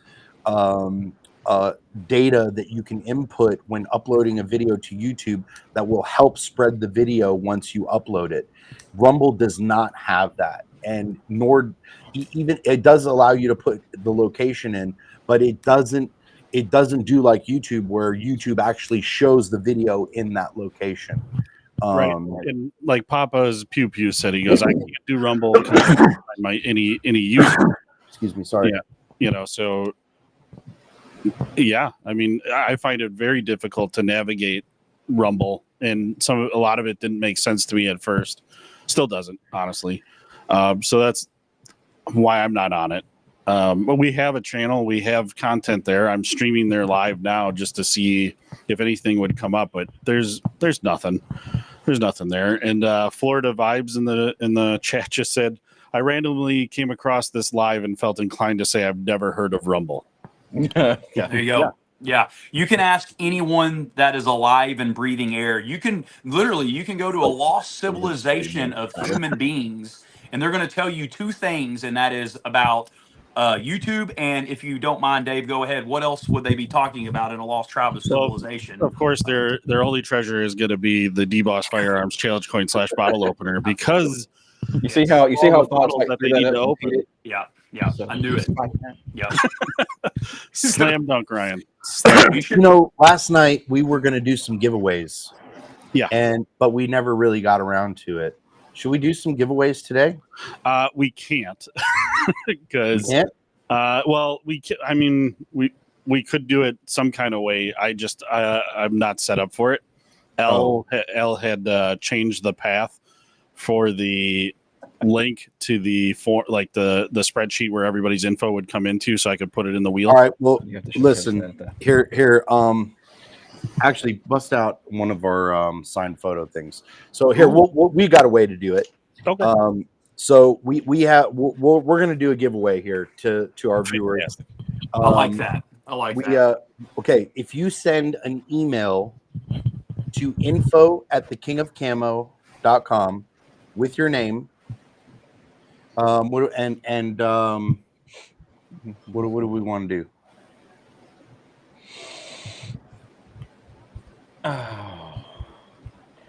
data that you can input when uploading a video to YouTube that will help spread the video once you upload it. Rumble does not have that, and nor even it does allow you to put the location in, but it doesn't do like YouTube, where YouTube actually shows the video in that location. Right. And like Papa's Pew Pew said, he goes, I can't do Rumble because any user. Excuse me, sorry. Yeah. So yeah, I mean, I find it very difficult to navigate Rumble, and a lot of it didn't make sense to me at first. Still doesn't, honestly. So that's why I'm not on it. But we have a channel, we have content there. I'm streaming there live now just to see if anything would come up, but there's nothing. There's nothing there. And Florida Vibes in the chat just said, I randomly came across this live and felt inclined to say I've never heard of Rumble. There you go. Yeah. You can ask anyone that is alive and breathing air. You can go to a lost civilization of human beings, and they're going to tell you 2 things, and that is about YouTube. And if you don't mind, Dave, go ahead. What else would they be talking about in a lost tribe of civilization? Of course, their only treasure is going to be the DBoss Firearms challenge coin / bottle opener, because you see how Fox that they need to open. Yeah, I knew it. Yeah. Slam dunk, Ryan. Last night we were going to do some giveaways. Yeah. But we never really got around to it. Should we do some giveaways today? We can't because we could do it some kind of way. I'm not set up for it. L had changed the path for the link to the the spreadsheet where everybody's info would come into, so I could put it in the wheel. All right. Well, You have to showcase listen that at the- here. Actually, bust out one of our signed photo things. So here, we got a way to do it. Okay. So we're gonna do a giveaway here to our viewers. Fantastic. I like that. I like that. Okay, if you send an email to info@thekingofcamo.com with your name, what do we want to do?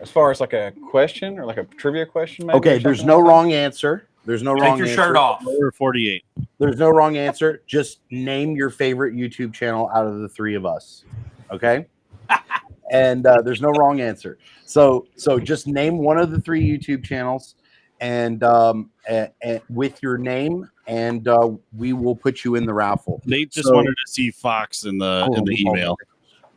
As far as like a question or like a trivia question, maybe. Okay, there's no wrong answer. There's no wrong Take your answer. shirt off. Number 48. There's no wrong answer. Just name your favorite YouTube channel out of the three of us. Okay. And there's no wrong answer. So just name one of the three YouTube channels, and with your name, and we will put you in the raffle. Nate just wanted to see Fox in the email.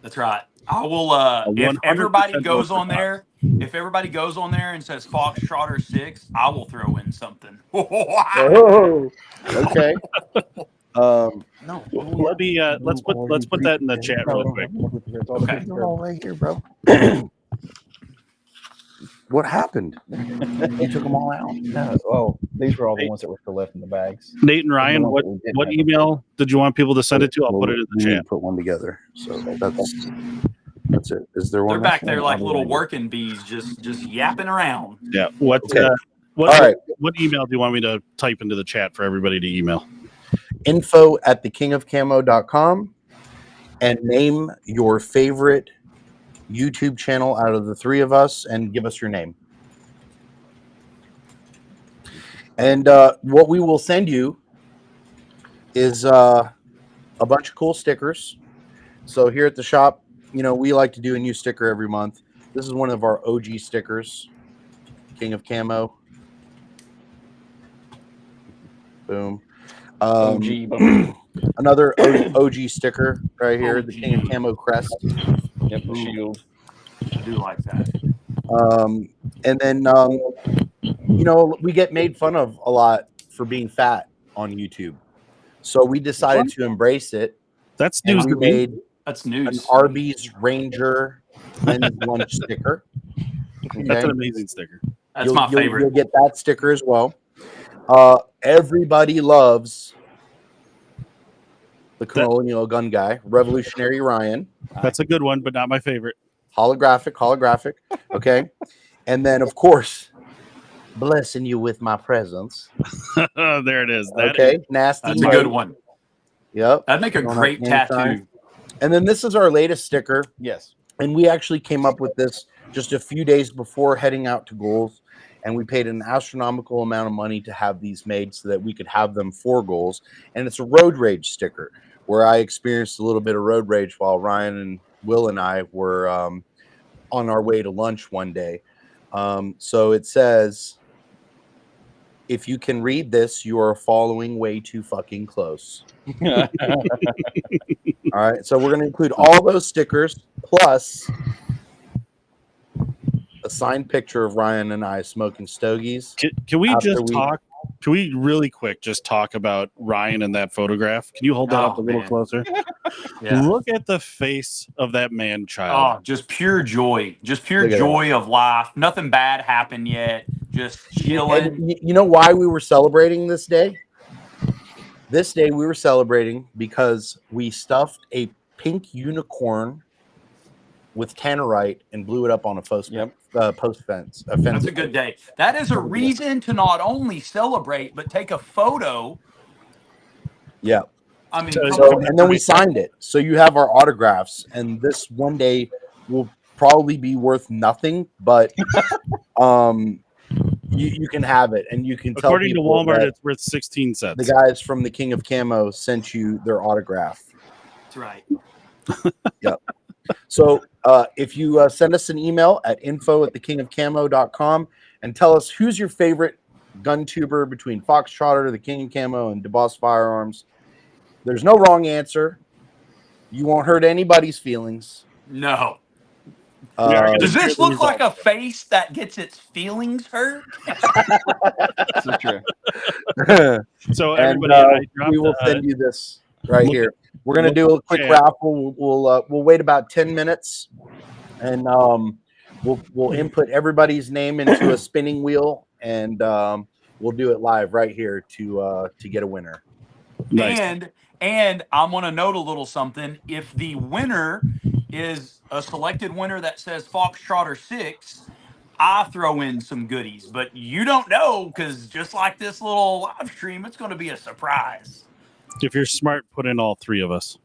That's right. I will. If everybody goes on there, and says Fox Trotter 6, I will throw in something. Oh, okay. No. Let me let's put that in the chat real quick. Okay. They're all right here, bro. What happened? You took them all out. No, well, these were all the ones that were still left in the bags. Nate and Ryan, what email did you want people to send it to? I'll put it in the chat. Put one together. So that's it. Is there one? They're back there like little working bees, just yapping around. Yeah. What email do you want me to type into the chat for everybody to email? info@thekingofcamo.com, and name your favorite YouTube channel out of the three of us, and give us your name. And what we will send you is a bunch of cool stickers. So here at the shop, we like to do a new sticker every month. This is one of our OG stickers, King of Camo. Boom. Another OG sticker right here, the King of Camo crest. Yep, the shield. I do like that. And then, we get made fun of a lot for being fat on YouTube. So we decided to embrace it. That's news We to me. made That's an news. Arby's Ranger men's lunch sticker. Okay? That's an amazing sticker. That's my favorite. You'll get that sticker as well. Everybody loves the Colonial Gun Guy, Revolutionary Ryan. That's a good one, but not my favorite. Holographic. Okay. And then, of course, blessing you with my presence. There it is. Nasty. That's a good one. Yep. That'd make a great tattoo. And then this is our latest sticker. Yes. And we actually came up with this just a few days before heading out to goals. And we paid an astronomical amount of money to have these made so that we could have them for goals. And it's a road rage sticker, where I experienced a little bit of road rage while Ryan and Will and I were on our way to lunch one day. So it says, if you can read this, you are following way too fucking close. All right. So we're going to include all those stickers plus a signed picture of Ryan and I smoking stogies. Can we just talk? Can we really quick just talk about Ryan and that photograph? Can you hold that up a little closer? Yeah. Look at the face of that man child. Oh, just pure joy. Just pure joy of life. Nothing bad happened yet. Just chilling. And you know why we were celebrating this day? This day we were celebrating because we stuffed a pink unicorn with tannerite and blew it up on a post fence. That's a good day. That is a reason to not only celebrate but take a photo. Yeah. I mean, and then we signed it. So you have our autographs, and this one day will probably be worth nothing, but you can have it, and you can tell. According to Walmart, it's worth 16 cents. The guys from the King of Camo sent you their autograph. That's right. Yep. So if you send us an email at info@thekingofcamo.com and tell us who's your favorite gun tuber between Fox Trotter, the King of Camo, and DeBoss Firearms, there's no wrong answer. You won't hurt anybody's feelings. No. We are gonna Does share this the look like a results. face that gets its feelings hurt? So true. So and everybody, I dropped. we will send you this right look here. We're gonna look do at a the quick chat. raffle. We'll wait about 10 minutes, and we'll input everybody's name into a spinning wheel, and we'll do it live right here to get a winner. Nice. And I'm gonna note a little something. If the winner is a selected winner that says Fox Trotter 6, I throw in some goodies, but you don't know because just like this little live stream, it's going to be a surprise. If you're smart, put in all three of us.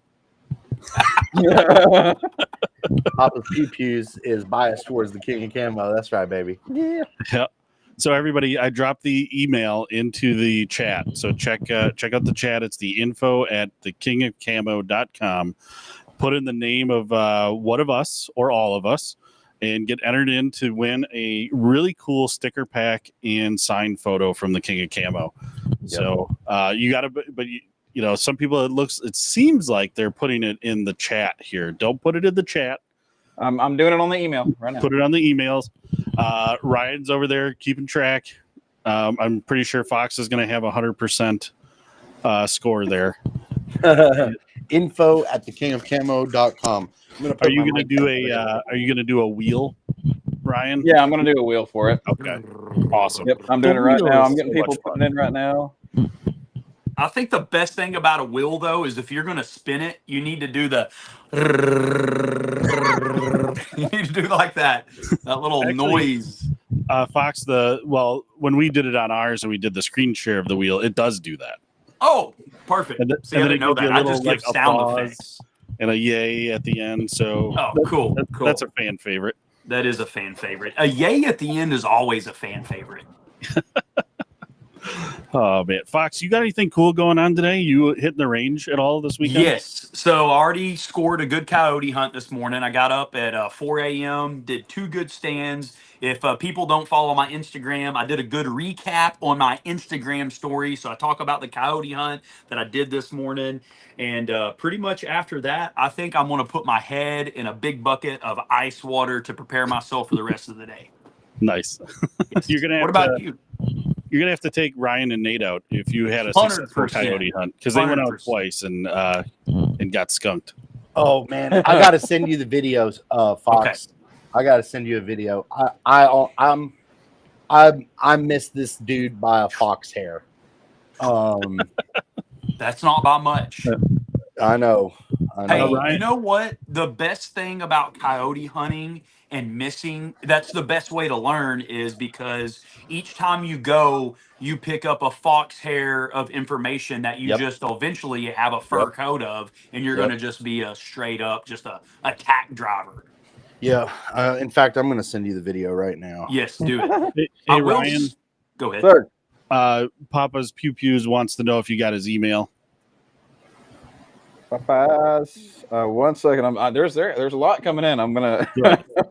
Papa's Pew Pews is biased towards the King of Camo. That's right, baby. Yeah. Yep. So everybody, I dropped the email into the chat. So check out the chat. It's the info@thekingofcamo.com. Put in the name of one of us or all of us and get entered in to win a really cool sticker pack and signed photo from the King of Camo. So you got to, but you know, some people it seems like they're putting it in the chat here. Don't put it in the chat. I'm doing it on the email right now. Put it on the emails. Ryan's over there keeping track. I'm pretty sure Fox is going to have 100% score there. info@thekingofcamo.com. Are you going to do a wheel, Ryan? Yeah, I'm gonna do a wheel for it. Okay. Awesome. Yep, I'm doing it right wheel now. is I'm getting so people much fun. putting in right now. I think the best thing about a wheel, though, is if you're going to spin it, you need to do the. You need to do like that little noise. Fox, when we did it on ours and we did the screen share of the wheel, it does do that. Oh, perfect. See, I then didn't know it gives that. you a I just little, give sound applause effects. and a yay at the end. So Oh, cool. That's a fan favorite. That is a fan favorite. A yay at the end is always a fan favorite. Oh man, Fox, you got anything cool going on today? You hitting the range at all this weekend? Yes. So I already scored a good coyote hunt this morning. I got up at 4 a.m., did 2 good stands. If people don't follow my Instagram, I did a good recap on my Instagram story. So I talk about the coyote hunt that I did this morning. And pretty much after that, I think I'm going to put my head in a big bucket of ice water to prepare myself for the rest of the day. Nice. Yes. You're gonna have what about you? You're gonna have to take Ryan and Nate out if you had a successful 100%. coyote hunt because they went out 100%. twice and got skunked. Oh man, I got to send you the videos, Fox. Okay. I got to send you a video. I missed this dude by a fox hair. That's not by much. I know. Hey, Ryan. you know what? The best thing about coyote hunting and missing, that's the best way to learn is because each time you go, you pick up a fox hair of information that you just eventually have a fur coat of, and you're going to just be a straight up, just a tack driver. Yeah. In fact, I'm going to send you the video right now. Yes, do it. Hey, I will Ryan, go ahead. Sir, Papa's Pew Pews wants to know if you got his email. Papas. 1 second. There's a lot coming in. I'm gonna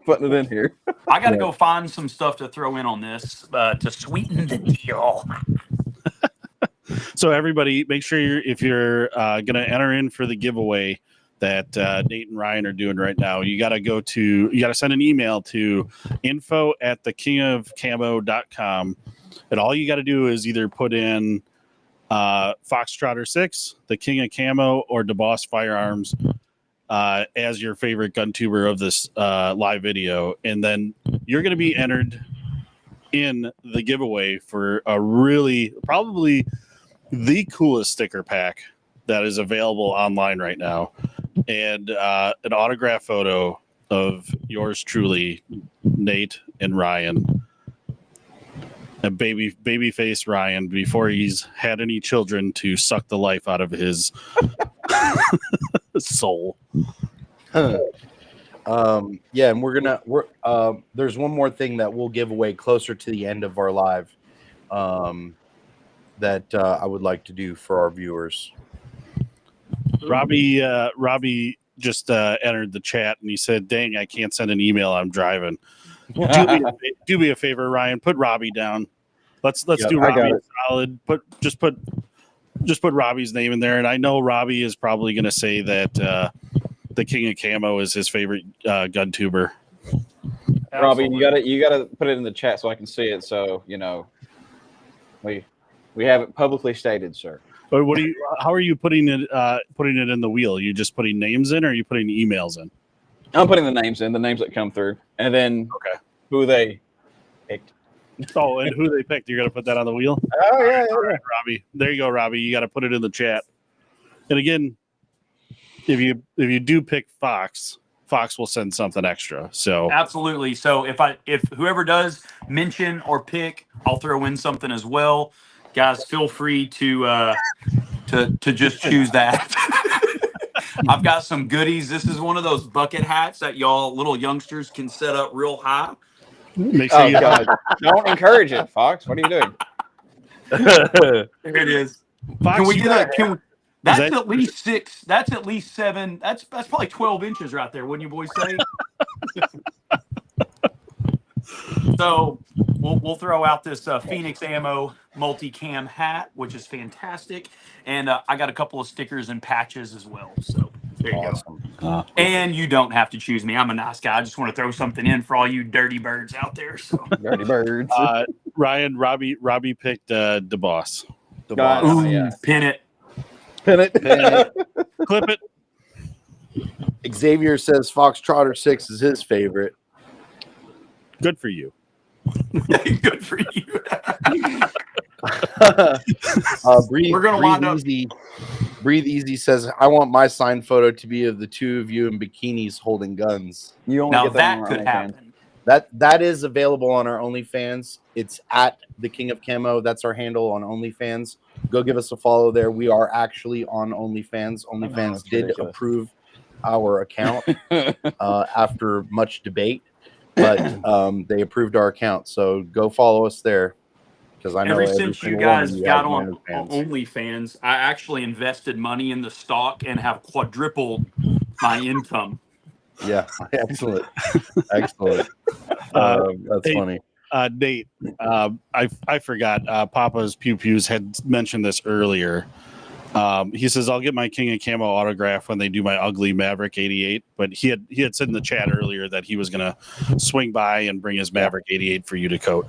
putting it in here. I got to go find some stuff to throw in on this to sweeten the deal. So everybody, make sure if you're gonna enter in for the giveaway that Nate and Ryan are doing right now, you got to send an email to info@thekingofcamo.com, and all you got to do is either put in Fox Trotter 6, the King of Camo, or DeBoss Firearms as your favorite gun tuber of this live video, and then you're going to be entered in the giveaway for a really probably the coolest sticker pack that is available online right now, and an autograph photo of yours truly, Nate and Ryan. And babyface Ryan before he's had any children to suck the life out of his soul. Yeah, and we're there's one more thing that we'll give away closer to the end of our live that I would like to do for our viewers. Robbie just entered the chat and he said, "Dang, I can't send an email. I'm driving." Do me a favor, Ryan. Put Robbie down. Let's do Robbie a solid. Just put Robbie's name in there. And I know Robbie is probably going to say that the King of Camo is his favorite gun tuber. Robbie, you gotta put it in the chat so I can see it. So we have it publicly stated, sir. Or what do you? How are you putting it in the wheel? Are you just putting names in, or are you putting emails in? I'm putting the names in, the names that come through, and then who they picked. Oh, and who they picked? You're gonna put that on the wheel? Oh yeah. All right, Robbie. There you go, Robbie. You got to put it in the chat. And again, if you do pick Fox will send something extra. So absolutely. So if whoever does mention or pick, I'll throw in something as well. Guys, feel free to just choose that. I've got some goodies. This is one of those bucket hats that y'all little youngsters can set up real high. Make sure you God. Don't encourage it, Fox. What are you doing? There it is. Fox, Can we get that's at least 6. That's at least 7. That's probably 12 inches right there. Wouldn't you boys say? So we'll throw out this Phoenix Ammo multicam hat, which is fantastic, and I got a couple of stickers and patches as well. So there you go. And you don't have to choose me. I'm a nice guy. I just want to throw something in for all you dirty birds out there. So Dirty birds. Ryan, Robbie picked DeBoss. Ooh, yeah. Pin it. Clip it. Xavier says Fox Trotter 6 is his favorite. Good for you. Good for you. We're gonna wind up. Breathe Easy says, "I want my signed photo to be of the two of you in bikinis holding guns." You only now get that could happen. That is available on our OnlyFans. It's at the King of Camo. That's our handle on OnlyFans. Go give us a follow there. We are actually on OnlyFans. OnlyFans did approve our account after much debate, but they approved our account. So go follow us there. Because I know Ever since you guys got on OnlyFans, I actually invested money in the stock and have quadrupled my income. Yeah, excellent. That's funny. Nate, I forgot. Papa's Pew Pews had mentioned this earlier. He says, "I'll get my King of Camo autograph when they do my ugly Maverick 88." But he had said in the chat earlier that he was gonna swing by and bring his Maverick 88 for you to coat.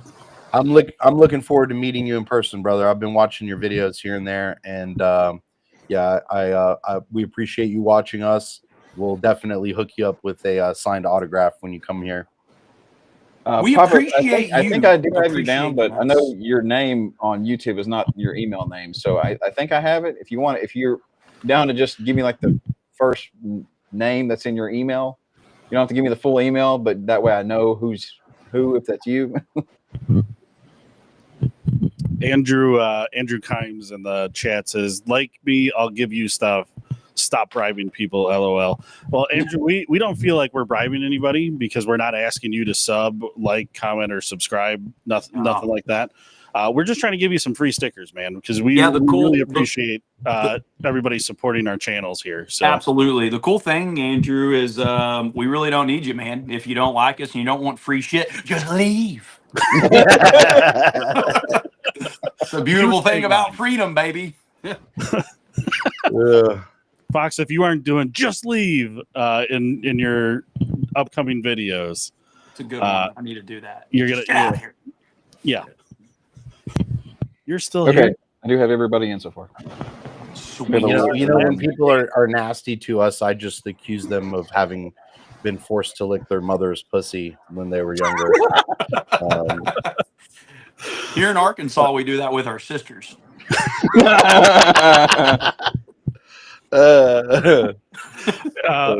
I'm looking forward to meeting you in person, brother. I've been watching your videos here and there, and we appreciate you watching us. We'll definitely hook you up with a signed autograph when you come here. We Papa, appreciate I think I do have you appreciate down, but that. I know your name on YouTube is not your email name, so I think I have it. If you're down to just give me like the first name that's in your email, you don't have to give me the full email, but that way I know who's who if that's you. Andrew Kimes in the chat says, "Like me, I'll give you stuff. Stop bribing people, LOL." Well, Andrew, we don't feel like we're bribing anybody because we're not asking you to sub, like, comment, or subscribe. Nothing like that. We're just trying to give you some free stickers, man, because we really appreciate everybody supporting our channels here. So absolutely. The cool thing, Andrew, is we really don't need you, man. If you don't like us and you don't want free shit, just leave. It's a beautiful thing about freedom, baby. Fox, if you aren't doing just leave in your upcoming videos, it's a good one. I need to do that. You're gonna get out of here. Yeah. You're still okay. here. I do have everybody in so far. Sweet. You know when people are nasty to us, I just accuse them of having been forced to lick their mother's pussy when they were younger. Here in Arkansas, we do that with our sisters. All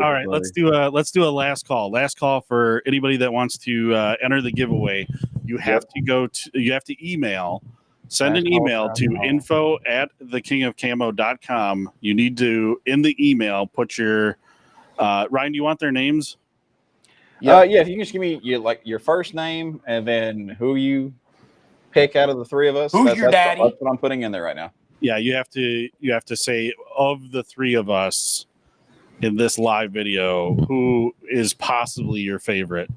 right, let's do a last call. Last call for anybody that wants to enter the giveaway. You have to email. Send an email to info@thekingofcamo.com. You need to, in the email, put your Ryan, do you want their names? Yeah, if you can just give me your first name and then who you pick out of the three of us. Who's your daddy? That's what I'm putting in there right now. Yeah, you have to say, of the three of us in this live video, who is possibly your favorite,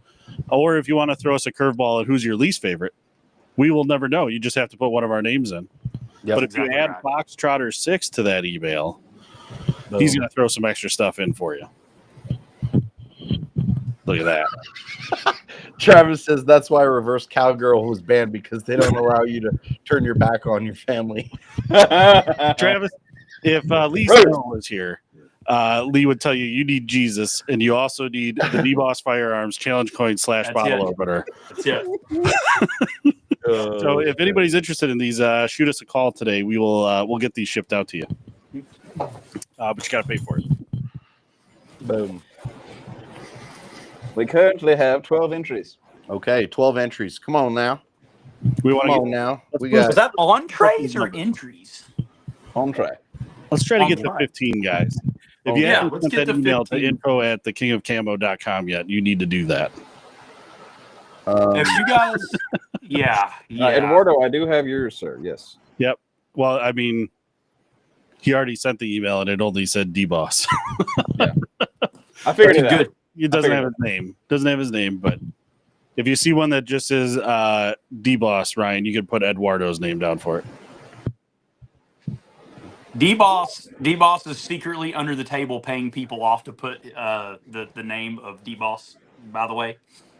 or if you want to throw us a curveball at who's your least favorite. We will never know. You just have to put one of our names in. Yep, but if you add Fox Trotter 6 to that email, he's going to throw some extra stuff in for you. Look at that. Travis says that's why Reverse Cowgirl was banned, because they don't allow you to turn your back on your family. Travis, if Lee Snow was here, Lee would tell you need Jesus, and you also need the DBoss Firearms Challenge Coin / That's bottle it. opener. That's it. So if anybody's interested in these, shoot us a call today. We will we'll get these shipped out to you. But you got to pay for it. Boom. We currently have 12 entries. Okay, 12 entries. Come on now. We want Come to on now. We Was got that entrees or entries? On track. let's try to On get to track. 15 guys. If Oh, you yeah, haven't let's sent get that to email 15. to info@thekingofcamo.com yet, you need to do that. If you guys, yeah. Eduardo, I do have yours, sir. Yes. Yep. Well, I mean, he already sent the email and it only said DBoss. I figured That's it out. good. It doesn't have his name. Doesn't have his name, but if you see one that just says DBoss, Ryan, you could put Eduardo's name down for it. D-Boss is secretly under the table paying people off to put the name of D-Boss, by the way.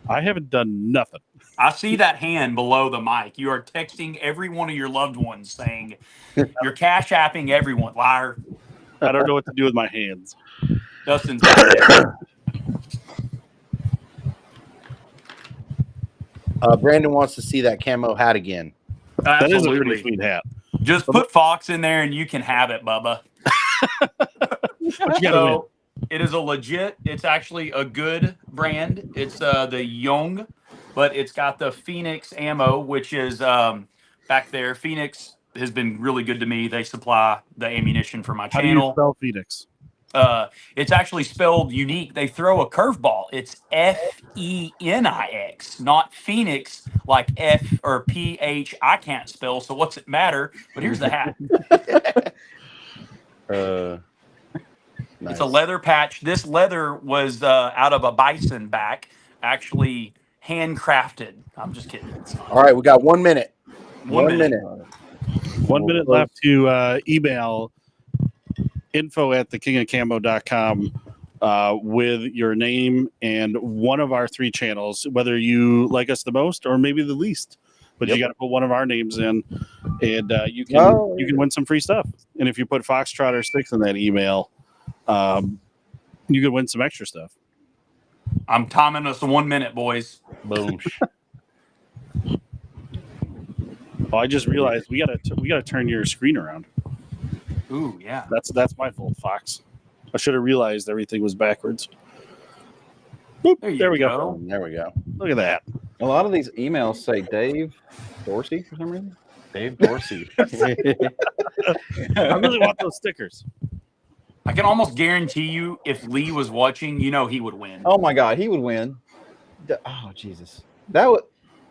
I haven't done nothing. I see that hand below the mic. You are texting every one of your loved ones saying you're cash apping everyone. Liar. I don't know what to do with my hands. Dustin's got it. Brandon wants to see that camo hat again. That is a Absolutely. pretty sweet hat. Just put Fox in there and you can have it, Bubba. But you gotta win. So it is a legit, it's actually a good brand. It's the Young, but it's got the Phoenix ammo, which is back there. Phoenix has been really good to me. They supply the ammunition for my How do you channel. spell Phoenix? It's actually spelled unique. They throw a curveball. It's F-E-N-I-X, not Phoenix like F or P-H. I can't spell, so what's it matter? But here's the hat. Nice. It's a leather patch. This leather was out of a bison back, actually handcrafted. I'm just kidding. It's not. All right, we got 1 minute. 1 minute. 1 minute left to email info@thekingofcamo.com with your name and one of our 3 channels, whether you like us the most or maybe the least. But you got to put one of our names in, and you can win some free stuff. And if you put Fox Trotter 6 in that email, you could win some extra stuff. I'm timing us 1 minute, boys. Boom. Oh, I just realized we gotta turn your screen around. Ooh, yeah. That's my fault, Fox. I should have realized everything was backwards. Boop, there we go. There we go. Look at that. A lot of these emails say Dave Dorsey for some reason. Dave Dorsey. I really want those stickers. I can almost guarantee you if Lee was watching, he would win. Oh my God, he would win. Oh Jesus,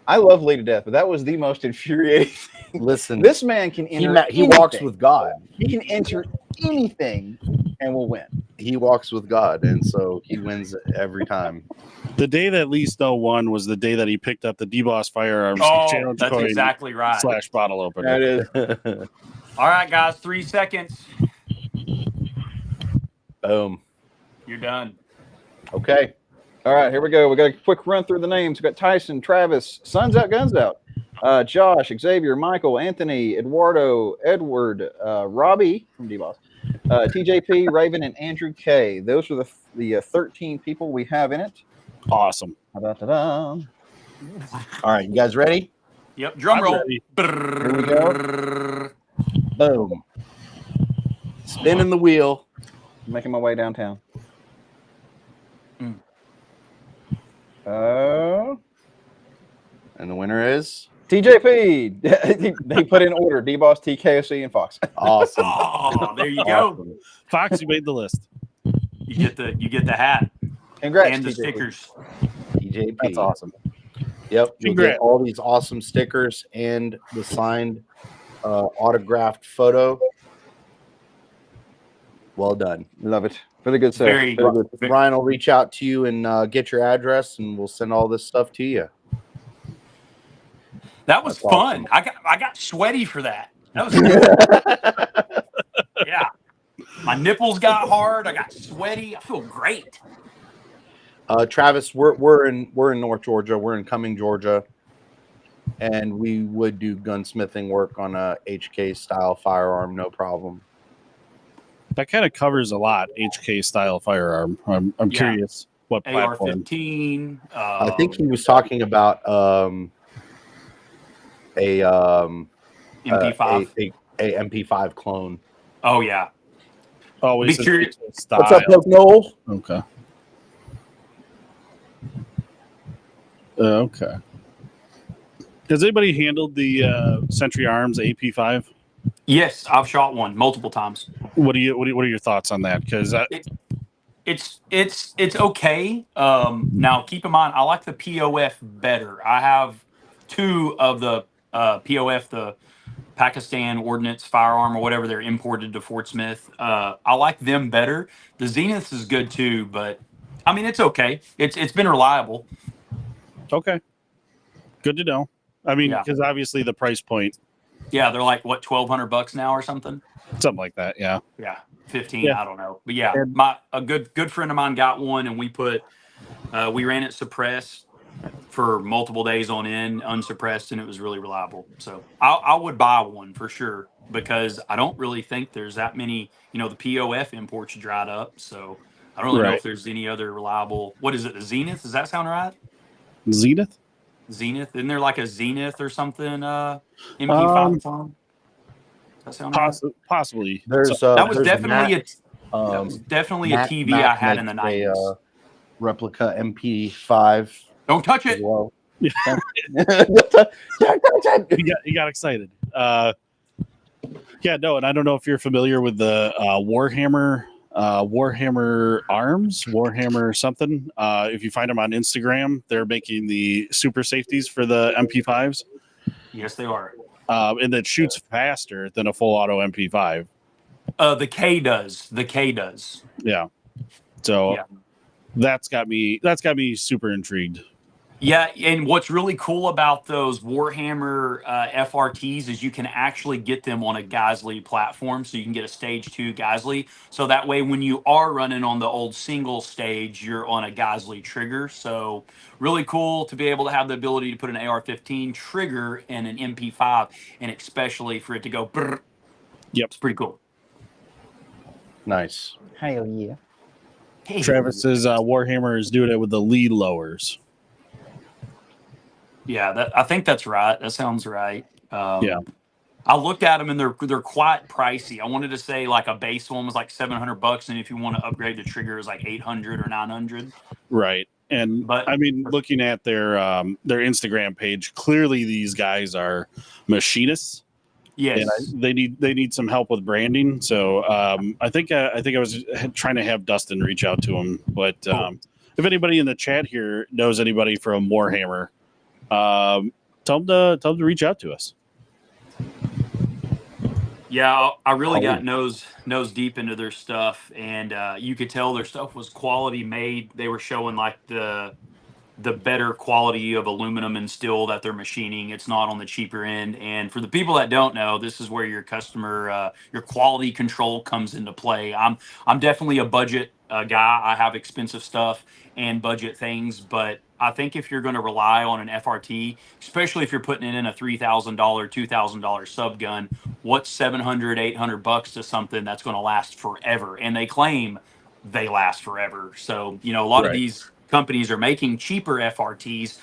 I love Lee to death, but that was the most infuriating thing. Listen, This man can enter. he walks with God. He can enter anything and will win. He walks with God, and so he wins every time. The day that Lee Snow won was the day that he picked up the DBoss Firearms Oh, Challenge that's Coin exactly right. / bottle opener. That is. All right, guys, 3 seconds. Boom. You're done. Okay. All right, here we go. We got a quick run through the names. We got Tyson, Travis, Suns Out, Guns Out, Josh, Xavier, Michael, Anthony, Eduardo, Edward, Robbie from D-Boss, TJP, Raven, and Andrew K. Those are the 13 people we have in it. Awesome. Da-da-da-da. All right, you guys ready? Yep. Drum I'm roll. ready. Brrrr. Boom. Spinning the wheel. Making my way downtown. Mm. And the winner is TJP. They put in order: D-Boss, TKOC, and Fox. awesome. Oh, there you go. Awesome. Fox, you made the list. You get the hat Congrats, and the TJP. stickers. TJP. That's awesome. Yep. You'll Congrats. get all these awesome stickers and the signed autographed photo. Well done. Love it. Really good stuff. Very good. Ryan will reach out to you and get your address, and we'll send all this stuff to you. That was That's fun. awesome. I got sweaty for that. That was good. Yeah. My nipples got hard. I got sweaty. I feel great. Travis, we're in North Georgia. We're in Cumming, Georgia, and we would do gunsmithing work on a HK style firearm, no problem. That kind of covers a lot. HK style firearm. I'm Yeah. curious what platform. AR-15. I think he was talking about MP5. a MP5 clone. Oh yeah. Oh, Be curious. style. What's up, Poke Noel? Okay. Okay. Has anybody handled the Century Arms AP5? Yes, I've shot one multiple times. What are your thoughts on that? Because It's okay. Now keep in mind, I like the POF better. I have two of the POF, the Pakistan Ordnance Firearm or whatever they're imported to Fort Smith. I like them better. The Zenith is good too, but I mean it's okay. It's been reliable. okay, good to know. I mean, Yeah. because obviously the price point, Yeah, they're like what $1,200 now or something. something like that. Yeah. Yeah, 15. Yeah. I don't know, but yeah, And- a good friend of mine got one, and we ran it suppressed for multiple days on end, unsuppressed, and it was really reliable. So I would buy one for sure because I don't really think there's that many. The POF imports dried up, so I don't really know Right. if there's any other reliable. What is it? The Zenith? Does that sound right? Zenith. Zenith? Isn't there like a Zenith or something? MP5 phone? Does that sound right? Possibly. There's That was there's definitely Matt, that was definitely a Matt- TV Matt I had in the makes a, 90s. replica MP5 Don't touch as it. well. he got excited. Yeah, no, and I don't know if you're familiar with the Warhammer Arms, Warhammer something. If you find them on Instagram, they're making the super safeties for the MP5s, Yes, they are. and that shoots faster than a full auto MP5. The K does. The K does. Yeah, so Yeah. that's got me super intrigued. Yeah, and what's really cool about those Warhammer FRTs is you can actually get them on a Geisley platform, so you can get a stage 2 Geisley. So that way, when you are running on the old single stage, you're on a Geisley trigger. So really cool to be able to have the ability to put an AR-15 trigger in an MP5, and especially for it to go. Brrr. Yep. It's pretty cool. Nice. Hell yeah. Hey. Travis's Warhammer is doing it with the lead lowers. Yeah, I think that's right. That sounds right. Yeah. I looked at them and they're quite pricey. I wanted to say like a base one was like $700, and if you want to upgrade the trigger, is like 800 or 900. Right. And But I mean, looking at their Instagram page, clearly these guys are machinists. Yes, And they need some help with branding. So I think I was trying to have Dustin reach out to him. But if anybody in the chat here knows anybody from Warhammer, tell them to reach out to us. yeah, I really got nose deep into their stuff, and you could tell their stuff was quality made. They were showing like the better quality of aluminum and steel that they're machining. It's not on the cheaper end. And for the people that don't know, this is where your customer, your quality control comes into play. I'm definitely a budget guy. I have expensive stuff and budget things, but I think if you're going to rely on an FRT, especially if you're putting it in a $3,000, $2,000 sub gun, what's $700, $800 to something that's going to last forever? And they claim they last forever. So, a lot of these companies are making cheaper FRTs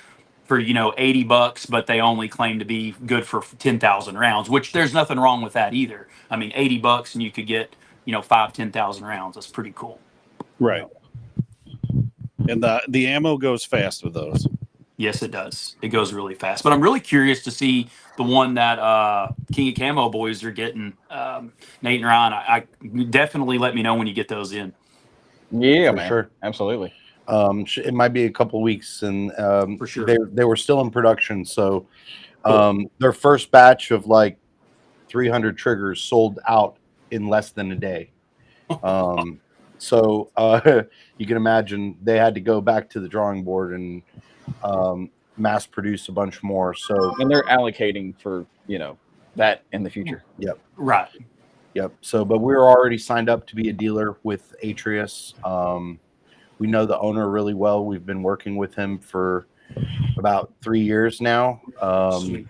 for $80, but they only claim to be good for 10,000 rounds, which there's nothing wrong with that either. I mean, $80 and you could get 10,000 rounds. That's pretty cool. Right. And the ammo goes fast with those. Yes, it does. It goes really fast. But I'm really curious to see the one that King of Camo boys are getting. Nate and Ryan, I definitely let me know when you get those in. Yeah, For man. sure. Absolutely. It might be a couple weeks, and For sure. they were still in production. So their first batch of like 300 triggers sold out in less than a day. So you can imagine they had to go back to the drawing board and mass produce a bunch more. So And they're allocating for, that in the future. Yep. Right. Yep. So, but we're already signed up to be a dealer with Atrius. We know the owner really well. We've been working with him for about 3 years now. Sweet.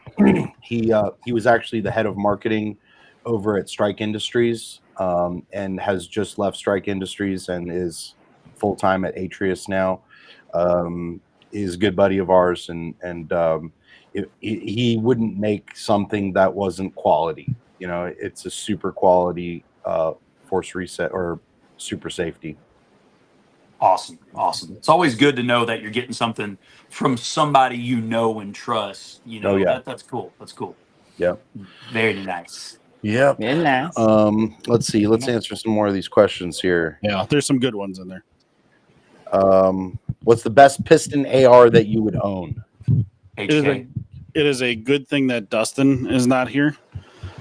He was actually the head of marketing over at Strike Industries, and has just left Strike Industries and is full time at Atrius now. Is a good buddy of ours, and he wouldn't make something that wasn't quality. You know, it's a super quality force reset or super safety. Awesome. It's always good to know that you're getting something from somebody you know and trust. You know, Oh, yeah. that's cool. That's cool. Yep. Very nice. Yep. Very nice. Let's see. Let's answer some more of these questions here. Yeah, there's some good ones in there. What's the best piston AR that you would own? HK. It is a good thing that Dustin is not here,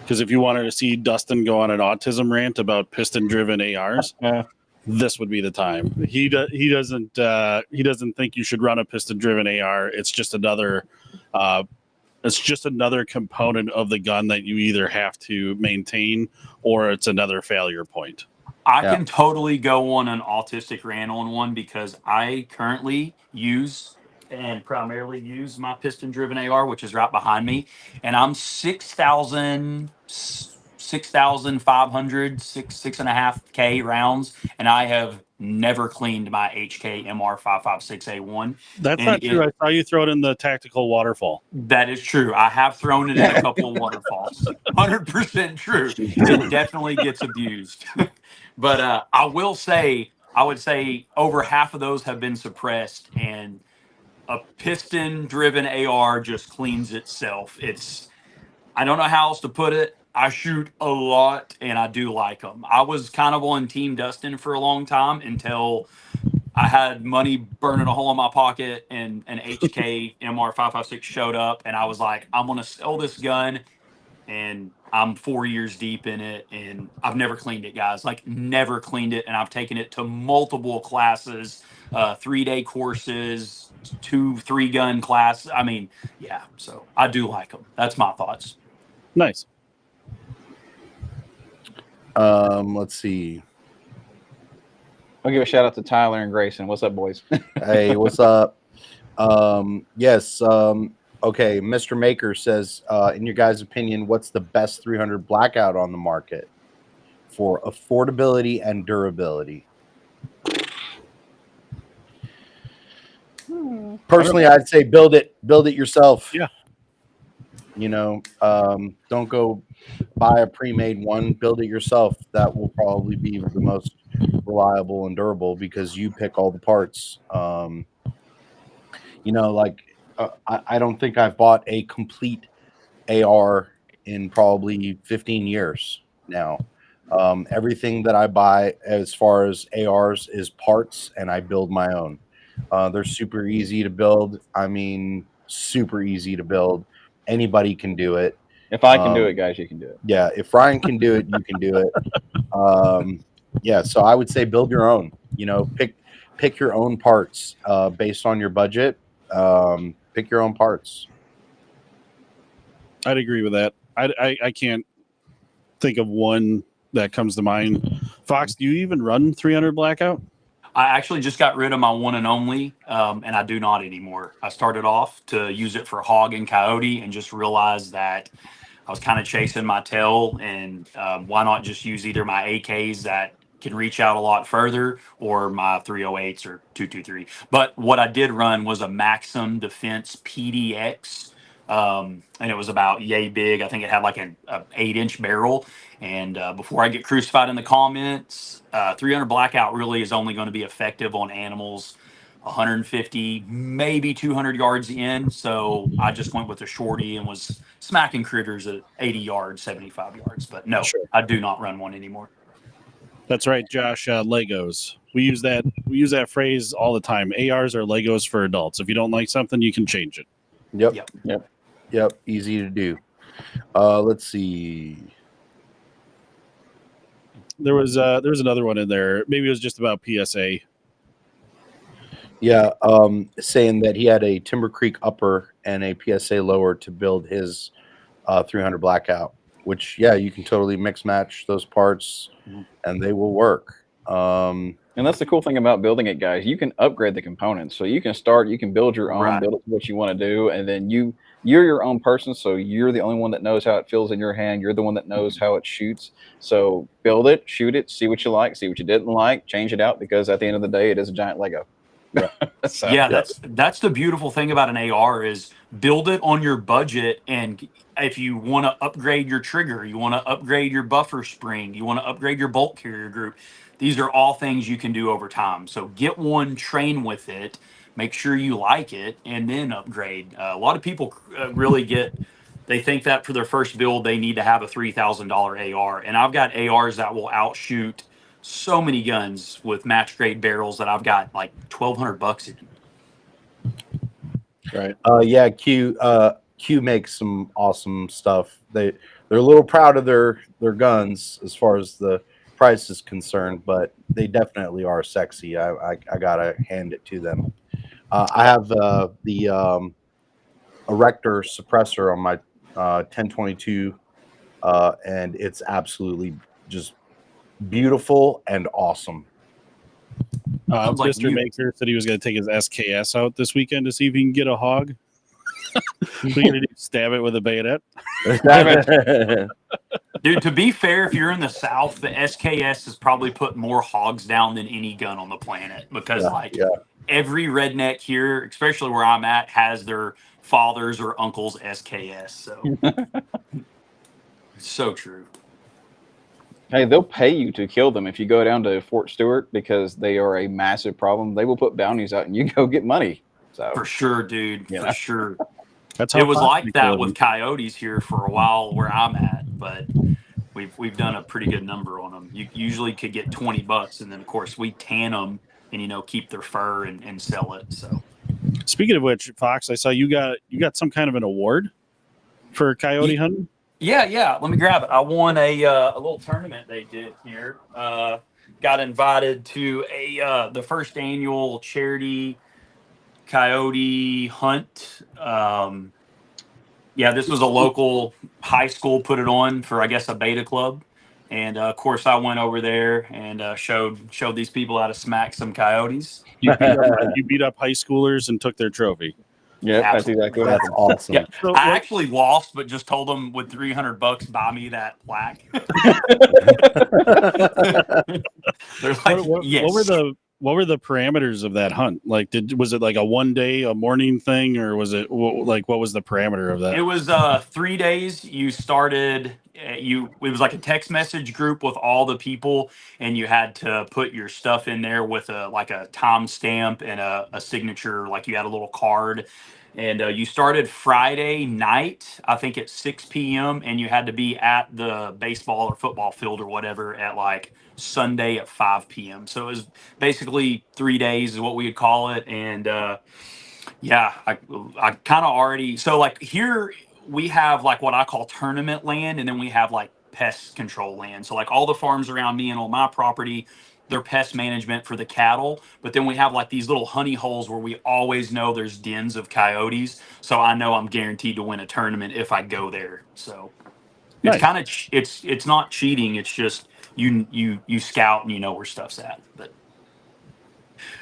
because if you wanted to see Dustin go on an autism rant about piston-driven ARs, this would be the time. He doesn't think you should run a piston-driven AR. It's just another component of the gun that you either have to maintain or it's another failure point. I can totally go on an autistic rant on one because I currently primarily use my piston driven AR, which is right behind me. And I'm 6,500, 6.5K rounds. And I have never cleaned my HK MR556A1. That's not true. I saw you throw it in the tactical waterfall. That is true. I have thrown it in a couple of waterfalls. 100% true. It definitely gets abused. But I would say over half of those have been suppressed, and a piston-driven AR just cleans itself. I don't know how else to put it. I shoot a lot, and I do like them. I was kind of on Team Dustin for a long time until I had money burning a hole in my pocket, and an HK MR556 showed up, and I was like, I'm going to sell this gun, and I'm 4 years deep in it, and I've never cleaned it, guys. Like, never cleaned it, and I've taken it to multiple classes, 3-day courses, 2-3 gun class. I mean, yeah, so I do like them. That's my thoughts. Nice. Let's see. I'll give a shout out to Tyler and Grayson. What's up, boys? Hey, what's up? Yes. Okay, Mr. Maker says, in your guys' opinion, what's the best 300 blackout on the market for affordability and durability? Personally, I'd say build it yourself. Yeah. You know, don't go buy a pre-made one. Build it yourself. That will probably be the most reliable and durable because you pick all the parts. You know, like I don't think I've bought a complete AR in probably 15 years now. Everything that I buy as far as ARs is parts, and I build my own. They're super easy to build. I mean, super easy to build. Anybody can do it. If I can do it, guys, you can do it. Yeah, if Ryan can do it, you can do it. Yeah, so I would say build your own. You know, pick your own parts based on your budget. Pick your own parts. I'd agree with that. I can't think of one that comes to mind. Fox, do you even run 300 blackout? I actually just got rid of my one and only, and I do not anymore. I started off to use it for hog and coyote and just realized that I was kind of chasing my tail, and why not just use either my AKs that can reach out a lot further or my 308s or 223. But what I did run was a Maxim Defense PDX, and it was about yay big. I think it had like an 8-inch barrel. And before I get crucified in the comments, 300 blackout really is only going to be effective on animals 150, maybe 200 yards in. So I just went with a shorty and was smacking critters at 80 yards, 75 yards. But no, Sure. I do not run one anymore. That's right, Josh. Legos. We use that phrase all the time. ARs are Legos for adults. If you don't like something, you can change it. Yep. Easy to do. Let's see. There was another one in there. Maybe it was just about PSA. Yeah, saying that he had a Timber Creek upper and a PSA lower to build his 300 blackout, which, yeah, you can totally mix match those parts and they will work. And that's the cool thing about building it, guys. You can upgrade the components. So you can build your own, Right. build it to what you want to do, and then you're your own person. So you're the only one that knows how it feels in your hand. You're the one that knows how it shoots. So build it, shoot it, see what you like, see what you didn't like, change it out, because at the end of the day, it is a giant Lego. So, Yeah, that's the beautiful thing about an AR is build it on your budget, and if you want to upgrade your trigger, you want to upgrade your buffer spring, you want to upgrade your bolt carrier group. These are all things you can do over time. So get one, train with it, make sure you like it, and then upgrade. A lot of people they think that for their first build they need to have a $3,000 AR, and I've got ARs that will outshoot so many guns with match grade barrels that I've got like $1,200 in. Right. Yeah, Q makes some awesome stuff. They're a little proud of their guns as far as the price is concerned, but they definitely are sexy. I gotta hand it to them. I have the Erector suppressor on my 1022, and it's absolutely just beautiful and awesome. Sounds like Mr. you. Maker said he was going to take his SKS out this weekend to see if he can get a hog. We're going to stab it with a bayonet. Dude, to be fair, if you're in the South, the SKS has probably put more hogs down than any gun on the planet, because every redneck here, especially where I'm at, has their father's or uncle's SKS. So it's so true. hey, they'll pay you to kill them if you go down to Fort Stewart, because they are a massive problem. They will put bounties out and you go get money. So For sure, dude. For sure. That's how It was Fox like that killed with him. coyotes here for a while where I'm at, but we've done a pretty good number on them. You usually could get $20, and then of course we tan them and keep their fur and sell it. So Speaking of which, Fox, I saw you got some kind of an award for coyote hunting. yeah. Let me grab it. I won a little tournament they did here. Got invited to the first annual charity coyote hunt. This was a local high school put it on for, I guess, a beta club. And of course I went over there and showed these people how to smack some coyotes. You beat up high schoolers and took their trophy. yeah, that's Absolutely. exactly what That's happened. awesome. Yeah, So I actually lost, but just told them with $300 buy me that plaque. They're like, yes. What were the parameters of that hunt? Like, was it like a 1 day, a morning thing, or was it like what was the parameter of that? It was 3 days. You started. It was like a text message group with all the people, and you had to put your stuff in there with a timestamp and a signature. Like you had a little card, and you started Friday night, I think at 6 p.m. and you had to be at the baseball or football field or whatever at like Sunday at 5 p.m. So it was basically 3 days is what we would call it, and I kind of already, so like here we have like what I call tournament land, and then we have like pest control land. So like all the farms around me and on my property, they're pest management for the cattle. But then we have like these little honey holes where we always know there's dens of coyotes. So I know I'm guaranteed to win a tournament if I go there. So it's Nice. kind of it's not cheating. It's just you scout and you know where stuff's at. But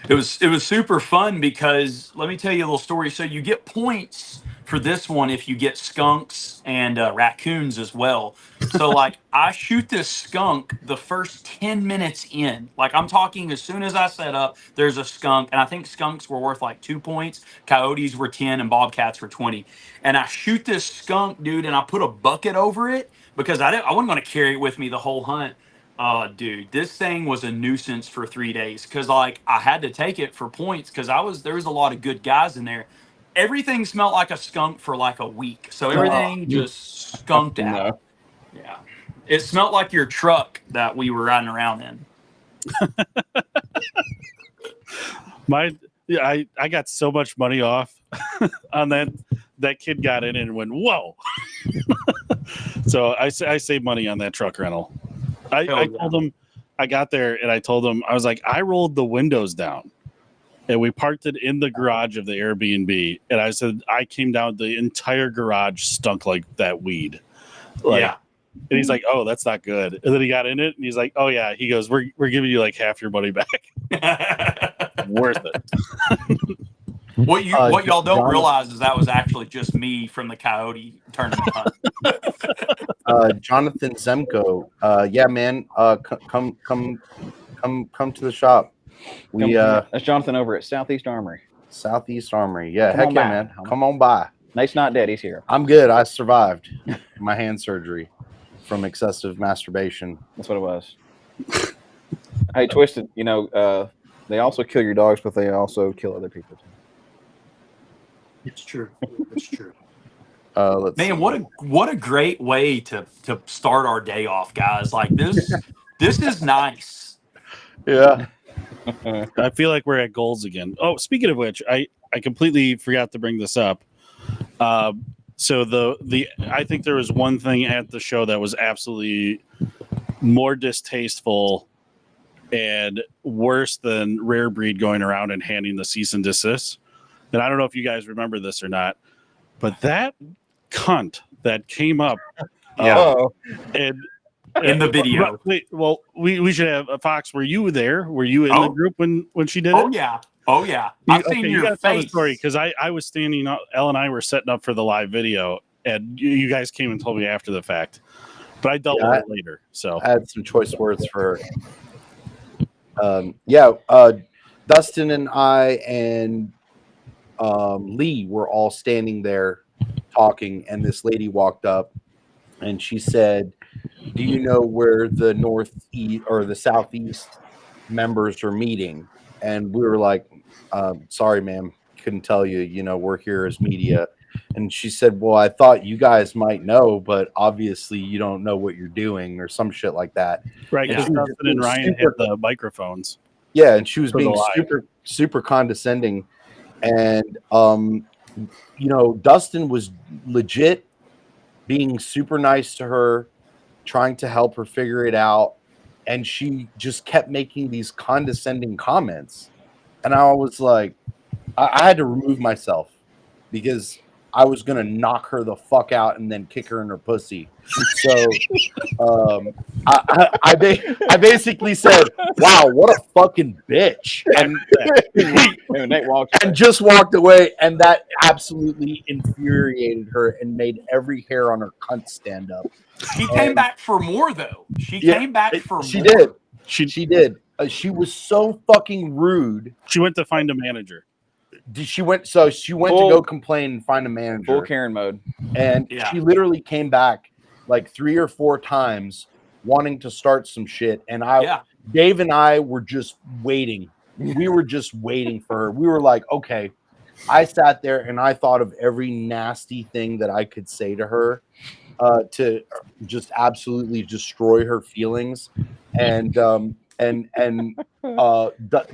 it was super fun because let me tell you a little story. So you get points for this one if you get skunks and raccoons as well. So like I shoot this skunk the first 10 minutes in. Like I'm talking as soon as I set up, there's a skunk, and I think skunks were worth like 2 points, coyotes were 10, and bobcats were 20. And I shoot this skunk, dude, and I put a bucket over it because I wasn't going to carry it with me the whole hunt. Dude, this thing was a nuisance for 3 days because like I had to take it for points because there was a lot of good guys in there. Everything smelled like a skunk for like a week, so everything just skunked out. Yeah, it smelled like your truck that we were riding around in. I got so much money off on that kid got in and went whoa. So I saved money on that truck rental. I told him, I got there and I told him, I was like, I rolled the windows down and we parked it in the garage of the Airbnb. And I said, I came down, the entire garage stunk like that weed. Like, Yeah. And he's like, "Oh, that's not good." And then he got in it, and he's like, "Oh yeah." He goes, "We're giving you like half your money back. Worth it." What y'all don't Jonathan- realize is that was actually just me from the Coyote tournament hunt. Jonathan Zemko. Yeah, man. Come to the shop. We That's Jonathan over at Southeast Armory. Southeast Armory. Yeah, Come heck on yeah, by, man. homie. Come on by. Nate's not dead. He's here. I'm good. I survived my hand surgery from excessive masturbation. That's what it was. Hey, Twisted, they also kill your dogs, but they also kill other people too. It's true. It's true. Let's Man, see. what a great way to start our day off, guys. Like this is nice. Yeah. I feel like we're at goals again. Oh, speaking of which, I completely forgot to bring this up. So the I think there was one thing at the show that was absolutely more distasteful and worse than Rare Breed going around and handing the cease and desist. And I don't know if you guys remember this or not, but that cunt that came up and In the video. Wait, well, we should have Fox. Were you there? Were you in the group when she did it? Oh yeah. Oh yeah. I've seen you your gotta tell the face. story because I was standing up. Elle and I were setting up for the live video, and you guys came and told me after the fact. But I dealt with it later. So I had some choice words for her. Dustin and I and Lee were all standing there talking, and this lady walked up and she said, "Do you know where the northeast or the southeast members are meeting?" And we were like, "Sorry, ma'am, couldn't tell you. We're here as media." And she said, "Well, I thought you guys might know, but obviously you don't know what you're doing," or some shit like that. right, Yeah. because Dustin and Ryan had the microphones. Yeah, and she was For the being live. super condescending. And Dustin was legit being super nice to her, trying to help her figure it out, and she just kept making these condescending comments. And I was like, I had to remove myself because I was gonna knock her the fuck out and then kick her in her pussy. So I basically said, "Wow, what a fucking bitch," and Nate walked and just walked away. And that absolutely infuriated her and made every hair on her cunt stand up. She came back for more though. She Yeah, came back for She more. did. She She did. She was so fucking rude. went to find a manager. She went to go complain and find a manager. full Karen mode. And Yeah. she literally came back like 3 or 4 times wanting to start some shit. And Dave and I were just waiting. We were just waiting for her. We were like, okay. I sat there and I thought of every nasty thing that I could say to her to just absolutely destroy her feelings. And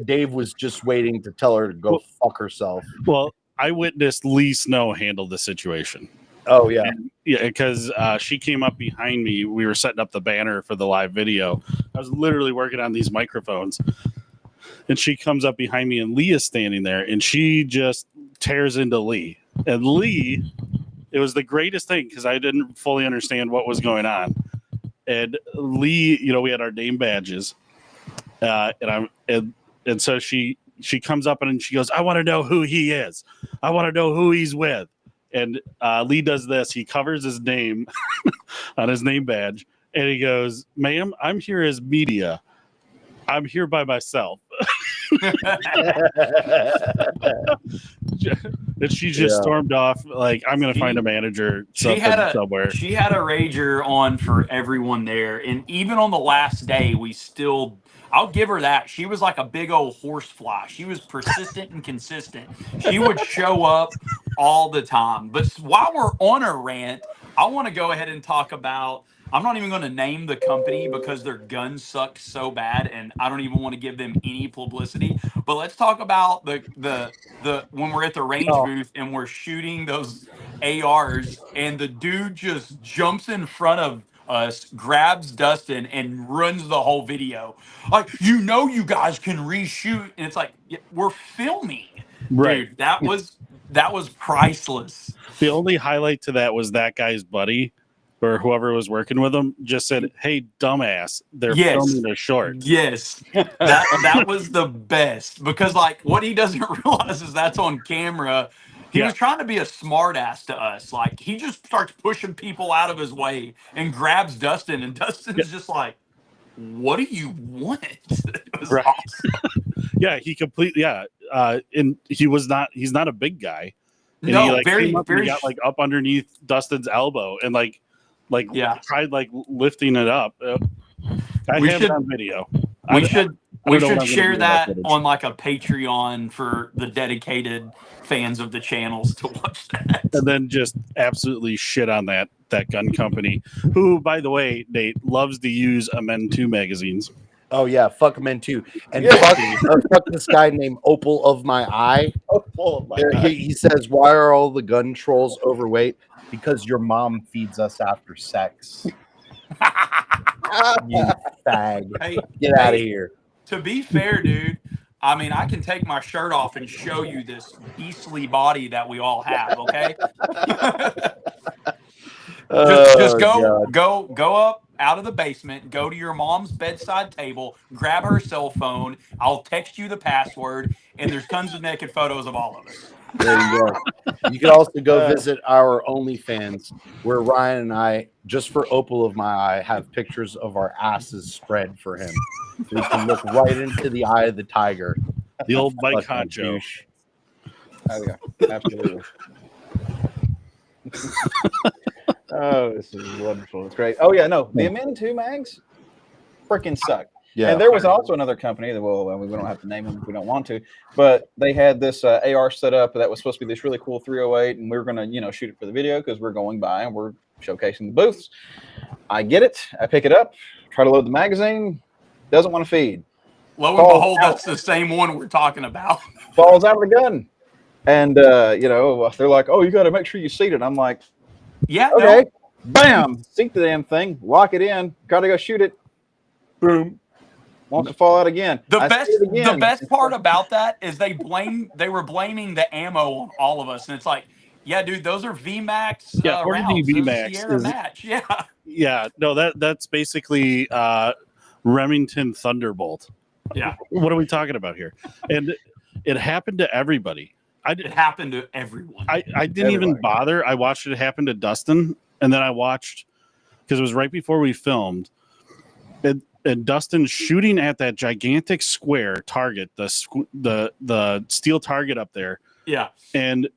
Dave was just waiting to tell her to go fuck herself. Well, I witnessed Lee Snow handle the situation. Oh yeah. Yeah, because she came up behind me. We were setting up the banner for the live video. I was literally working on these microphones. And she comes up behind me, and Lee is standing there, and she just tears into Lee. And Lee, it was the greatest thing because I didn't fully understand what was going on. And Lee, we had our name badges. And so she comes up and she goes, "I want to know who he is. I want to know who he's with." And Lee does this. He covers his name on his name badge, and he goes, "Ma'am, I'm here as media. I'm here by myself." And she just stormed off like, "I'm going to find a manager somewhere." She had a rager on for everyone there, and even on the last day, I'll give her that. She was like a big old horsefly. She was persistent and consistent. She would show up all the time. But while we're on a rant, I want to go ahead and talk about. I'm not even going to name the company because their guns sucked so bad, and I don't even want to give them any publicity. But let's talk about the when we're at the range booth and we're shooting those ARs, and the dude just jumps in front of us, grabs Dustin, and runs the whole video. Like, you guys can reshoot, and it's like, we're filming, Right. dude. That was priceless. The only highlight to that was that guy's buddy or whoever was working with him just said, "Hey, dumbass, they're Yes. filming a short." Yes, that was the best, because like what he doesn't realize is that's on camera. He was trying to be a smart ass to us. Like he just starts pushing people out of his way and grabs Dustin, and Dustin's just like, "What do you want?" It was Right. awesome. Yeah, he completely and he's not a big guy. And No, he like very came up and he very. got like up underneath Dustin's elbow and like Yeah. tried like lifting it up. I We have should- it on video. We should we know what should I'm gonna share do with that that footage. on like a Patreon for the dedicated fans of the channels to watch that. And then just absolutely shit on that gun company, who, by the way, Nate loves to use Men 2 magazines. Oh yeah, fuck men too, and Yeah. fuck this guy named Opal of my eye. He says, "Why are all the gun trolls overweight? Because your mom feeds us after sex." You fag, Hey, get out of here. to be fair, dude, I mean, I can take my shirt off and show you this beastly body that we all have. Okay, just go up out of the basement, go to your mom's bedside table, grab her cell phone. I'll text you the password, and there's tons of naked photos of all of us. There you go. You can also go visit our OnlyFans, where Ryan and I, just for Opal of my eye, have pictures of our asses spread for him, so he can look right into the eye of the tiger. The old Mike Fucking Honcho. douche. Oh yeah, absolutely. Oh, this is wonderful. It's great. Oh yeah, no, the Men 2 mags freaking suck. Yeah. And there was also another company that, well, we don't have to name them if we don't want to, but they had this AR set up that was supposed to be this really cool 308, and we were going to, shoot it for the video because we're going by and we're showcasing the booths. I get it. I pick it up, try to load the magazine, doesn't want to feed. Lo and Falls behold, out. that's the same one we're talking about. Falls out of the gun. And, they're like, oh, you got to make sure you seat it. I'm like, Yeah, okay, bam, seat the damn thing, lock it in, got to go shoot it. Boom. Wants to fall out again. The I see it again. best part about that is they were blaming the ammo on all of us, and it's like, yeah, dude, those are VMAX Yeah, 40 rounds. Those VMAX Sierra is- match. Yeah, Yeah, no, that's basically Remington Thunderbolt. yeah. What are we talking about here? And it happened to everybody. It happened to everyone. I didn't even Everybody. bother. I watched it happen to Dustin, and then I watched, because it was right before we filmed, and Dustin shooting at that gigantic square target, the steel target up there, Yeah, and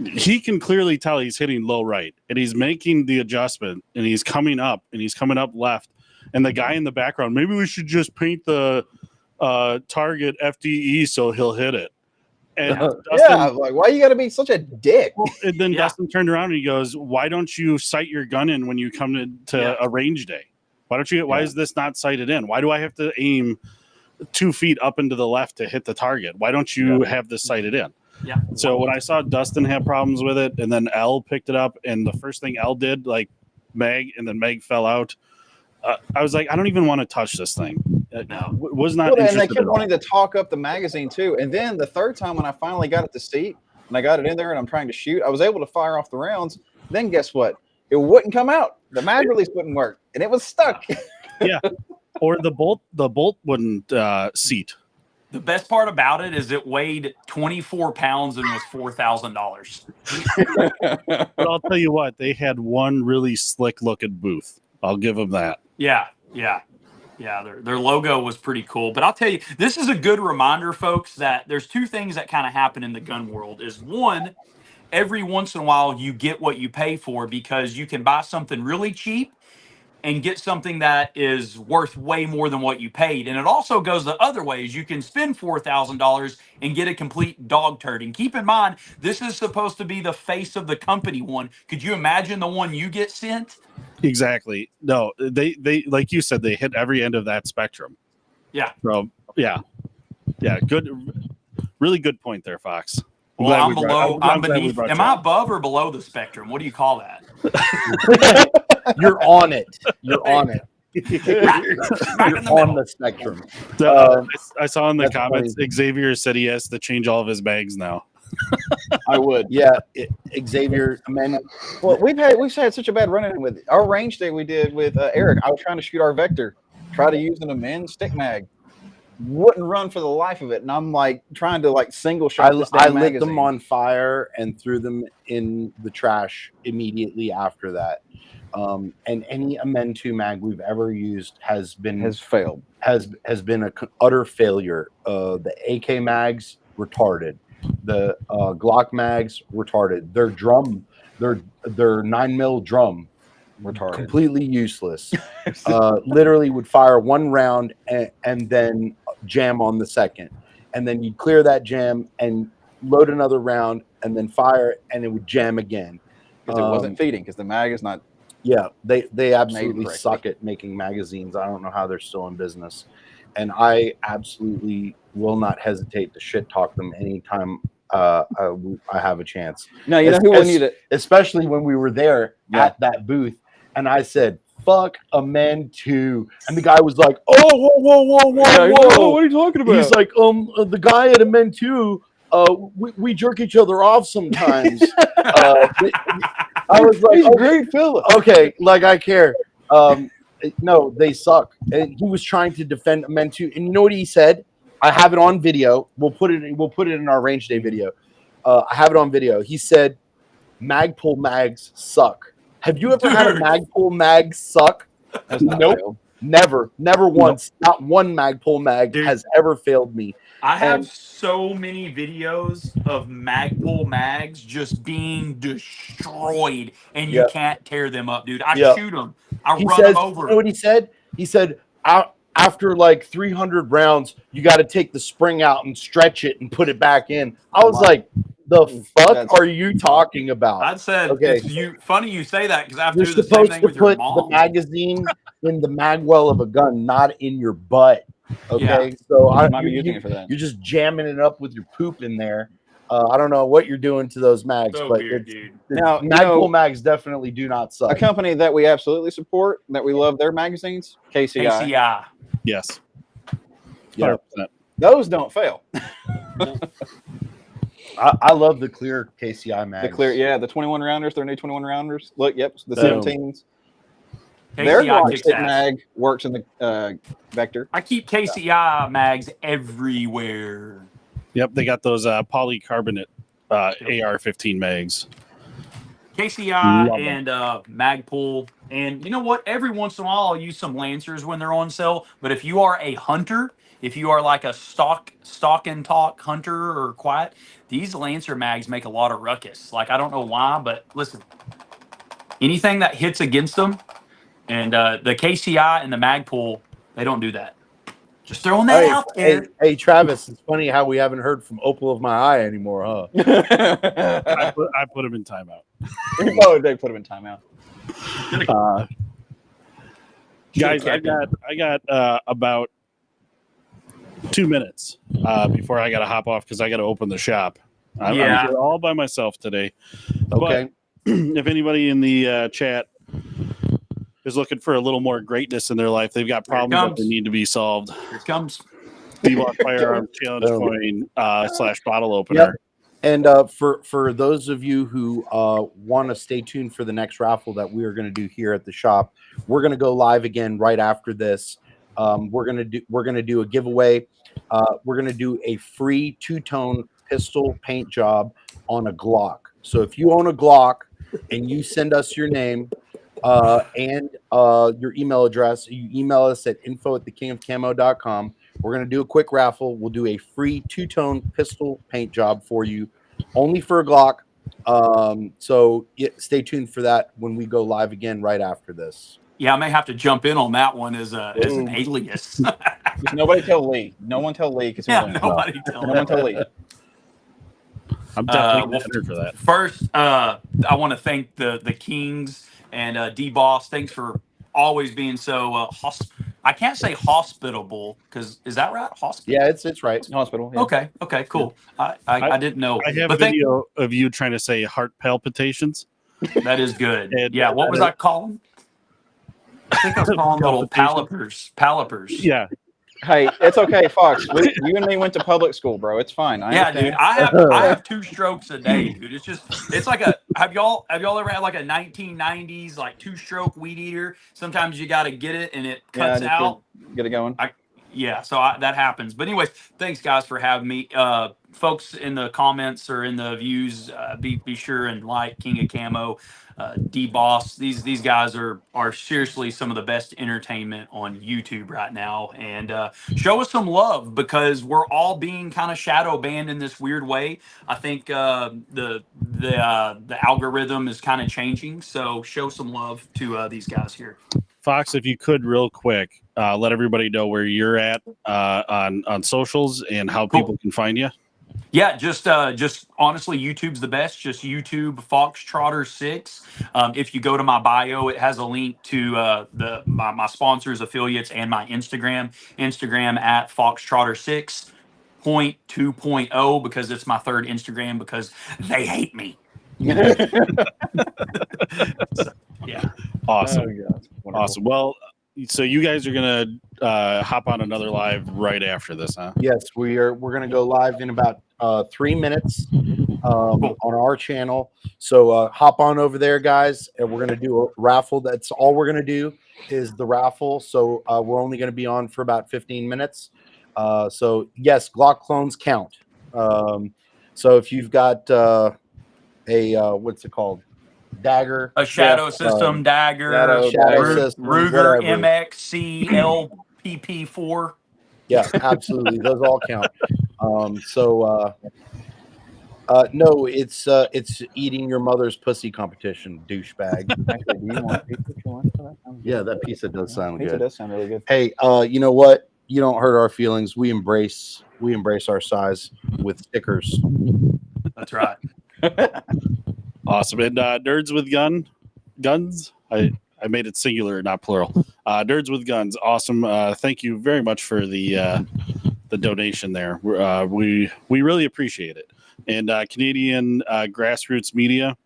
he can clearly tell he's hitting low right, and he's making the adjustment, and he's coming up left, and the guy in the background, maybe we should just paint the target FDE so he'll hit it. And Yeah, like, why you got to be such a dick? and then Yeah. Dustin turned around and he goes, "Why don't you sight your gun in when you come to Yeah. a range day? Why is this not sighted in? Why do I have to aim 2 feet up and to the left to hit the target? Why don't you have this sighted in?" yeah. So when I saw Dustin have problems with it, and then L picked it up, and the first thing L did, like Meg, and then Meg fell out, I was like, I don't even want to touch this thing. No. Was not Well, and they interested kept at all. wanting to talk up the magazine too. And then the third time when I finally got it to seat and I got it in there and I'm trying to shoot, I was able to fire off the rounds. Then guess what? It wouldn't come out. The mag release wouldn't work, and it was stuck. Yeah, or the bolt wouldn't seat. The best part about it is it weighed 24 pounds and was $4,000. But I'll tell you what, they had one really slick looking booth. I'll give them that. Yeah. Their logo was pretty cool. But I'll tell you, this is a good reminder, folks, that there's two things that kind of happen in the gun world. Is one, every once in a while you get what you pay for, because you can buy something really cheap and get something that is worth way more than what you paid. And it also goes the other ways. You can spend $4,000 and get a complete dog turd. And keep in mind, this is supposed to be the face of the company one. Could you imagine the one you get sent? Exactly. No, they like you said, they hit every end of that spectrum. Yeah. So yeah. Good, really good point there, Fox. Well, I'm glad we below. brought- I'm glad we beneath. brought Am you I up. above or below the spectrum? What do you call that? You're on it. You're on it. Right in You're the on middle. the spectrum. I saw in the That's comments Xavier said he has to change all of his bags now. I would. Yeah, Xavier, man. Well, we've had such a bad run-in with our range day we did with Eric. I was trying to shoot our Vector, try to use an amend stick mag, wouldn't run for the life of it, and I'm like trying to like single shot this I damn lit magazine. them on fire and threw them in the trash immediately after that. And any Amend 2 mag we've ever used has failed. Has been an utter failure. The AK mags retarded. The Glock mags retarded. Their 9mm drum Retarded. completely useless. Literally would fire one round and then jam on the second, and then you'd clear that jam and load another round and then fire, and it would jam again Because it wasn't feeding, because the mag is not. Yeah, they absolutely correctly. suck at making magazines. I don't know how they're still in business, and I absolutely will not hesitate to shit talk them anytime I have a chance. No, you know who we need it. Especially when we were there at that booth, and I said, "Fuck Amend 2," and the guy was like, "Oh, whoa, What are you talking about? He's like, the guy at Amend 2, we jerk each other off sometimes." I was like, he's a great fella. Okay, like I care. No, they suck. And he was trying to defend Amend 2, and you know what he said? I have it on video. We'll put it in our range day video. I have it on video. He said, "Magpul mags suck." Have you ever had a Magpul mag suck? Nope. Never once. Not one Magpul mag has ever failed me. I have so many videos of Magpul mags just being destroyed, and you can't tear them up, dude. I shoot them. I run them over. You know what he said? He said, after like 300 rounds, you got to take the spring out and stretch it and put it back in. I was like, the fuck are you talking about? I said, it's funny you say that, because I have to You're do the same supposed thing to with your put mom. the magazine in the magwell of a gun, not in your butt. Okay, so I'm not using it for that. You're just jamming it up with your poop in there. I don't know what you're doing to those mags, So but weird, dude. Now, Magpul mags definitely do not suck. A company that we absolutely support, that we love their magazines, KCI. Yes. Yeah. 100%. Those don't fail. I love the clear KCI mags. The clear, the 21 rounders, their new 21 rounders. Look, the 17s. KCI Their Glock kicks stick ass. mag works in the Vector. I keep KCI mags everywhere. Yep, they got those polycarbonate AR-15 mags. KCI and Magpul. And you know what? Every once in a while, I'll use some Lancers when they're on sale. But if you are a hunter, if you are like a stock and talk hunter or quiet, these Lancer mags make a lot of ruckus. Like, I don't know why, but listen, anything that hits against them, and the KCI and the Magpul, they don't do that. Just throwing that out there. Hey, Travis, it's funny how we haven't heard from Opal of My Eye anymore, huh? I put him in timeout. They put him in timeout. Guys, I got about 2 minutes before I got to hop off, because I got to open the shop. I'm here all by myself today. Okay. But if anybody in the chat is looking for a little more greatness in their life, they've got problems that need to be solved. Here it comes. D-Block Firearm Challenge Coin / bottle opener. Yep. And for those of you who want to stay tuned for the next raffle that we are going to do here at the shop, we're going to go live again right after this. We're going to do a giveaway. We're going to do a free 2-tone pistol paint job on a Glock. So if you own a Glock and you send us your name and your email address, you email us at info@thekingofcamo.com. We're going to do a quick raffle. We'll do a free 2-tone pistol paint job for you, only for a Glock. So stay tuned for that when we go live again right after this. Yeah, I may have to jump in on that one as an alias. Just nobody tell Lee. No one tell Lee. Nobody tell No one tell Lee. I'm definitely entered for that. First, I want to thank the Kings and D-Boss. Thanks for always being so I can't say hospitable, because is that right? Hospital? Yeah, it's right. Hospital. Yeah. Okay, cool. I didn't know. I have a video of you trying to say heart palpitations. That is good. And, what was I calling? I think I was calling little palipers. Yeah. Hey, it's okay, Fox. You and me went to public school, bro. It's fine. I Yeah, understand. dude. I have 2 strokes a day, dude. It's like a have y'all ever had like a 1990s like 2-stroke weed eater? Sometimes you got to get it and it Yeah, cuts just out. get it going. Yeah, so that happens. But anyways, thanks guys for having me. Folks in the comments or in the views, be sure and like King of Camo, D Boss. These guys are seriously some of the best entertainment on YouTube right now. And show us some love because we're all being kind of shadow banned in this weird way. I think the algorithm is kind of changing. So show some love to these guys here. Fox, if you could real quick, let everybody know where you're at on socials and how people can find you. Yeah, just honestly, YouTube's the best. Just YouTube Fox Trotter 6. If you go to my bio, it has a link to my sponsors, affiliates, and my Instagram. Instagram at Fox Trotter 6.2.0 because it's my third Instagram because they hate me. So, yeah. Awesome. Oh, God. Awesome. Well, so you guys are gonna hop on another live right after this, huh? Yes, we're gonna go live in about 3 minutes on our channel. So hop on over there, guys, and we're gonna do a raffle. That's all we're gonna do is the raffle. So we're only gonna be on for about 15 minutes. So yes, Glock clones count. So if you've got a what's it called? Dagger, A shadow system, dagger, shadow system, Ruger whatever. MXC LPP4. Yeah, absolutely. Those all count. No, it's eating your mother's pussy competition, douchebag. Actually, do you want pizza for lunch for that? Yeah, that pizza does sound Pizza good. does sound really good. Hey, you know what? You don't hurt our feelings. We embrace our size with stickers. That's right. Awesome. And Nerds with Guns. I made it singular, not plural. Nerds with Guns. Awesome. Thank you very much for the donation there. We really appreciate it. And Canadian Grassroots Media.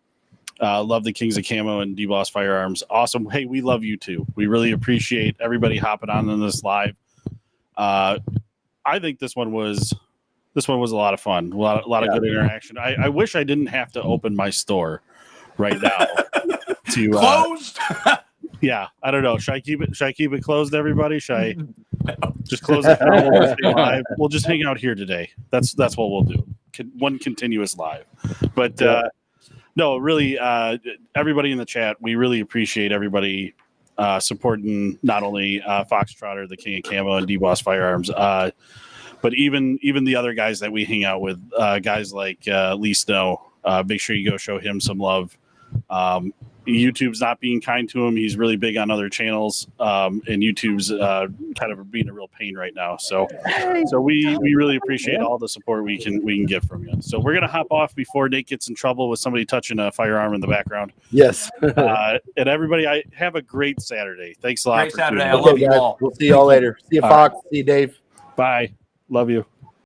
Love the Kings of Camo and D-Boss Firearms. Awesome. Hey, we love you too. We really appreciate everybody hopping on in this live. I think this one was a lot of fun. A lot of good interaction. I wish I didn't have to open my store right now to Closed. Yeah, I don't know. Should I keep it closed, everybody? Should I just close it down? We'll stay live. We'll just hang out here today. That's what we'll do. One continuous live. But no, really, everybody in the chat, we really appreciate everybody supporting not only Fox Trotter, the King of Camo, and D-Boss Firearms, but even the other guys that we hang out with, guys like Lee Snow. Make sure you go show him some love. YouTube's not being kind to him. He's really big on other channels, and YouTube's kind of being a real pain right now. So we really appreciate all the support we can get from you. So we're gonna hop off before Nate gets in trouble with somebody touching a firearm in the background. Yes. And everybody, I have a great Saturday. Thanks a lot. Great Saturday. I Okay, love you guys. all. We'll see y'all later. See you, Fox. See you, Dave. Bye. Love you.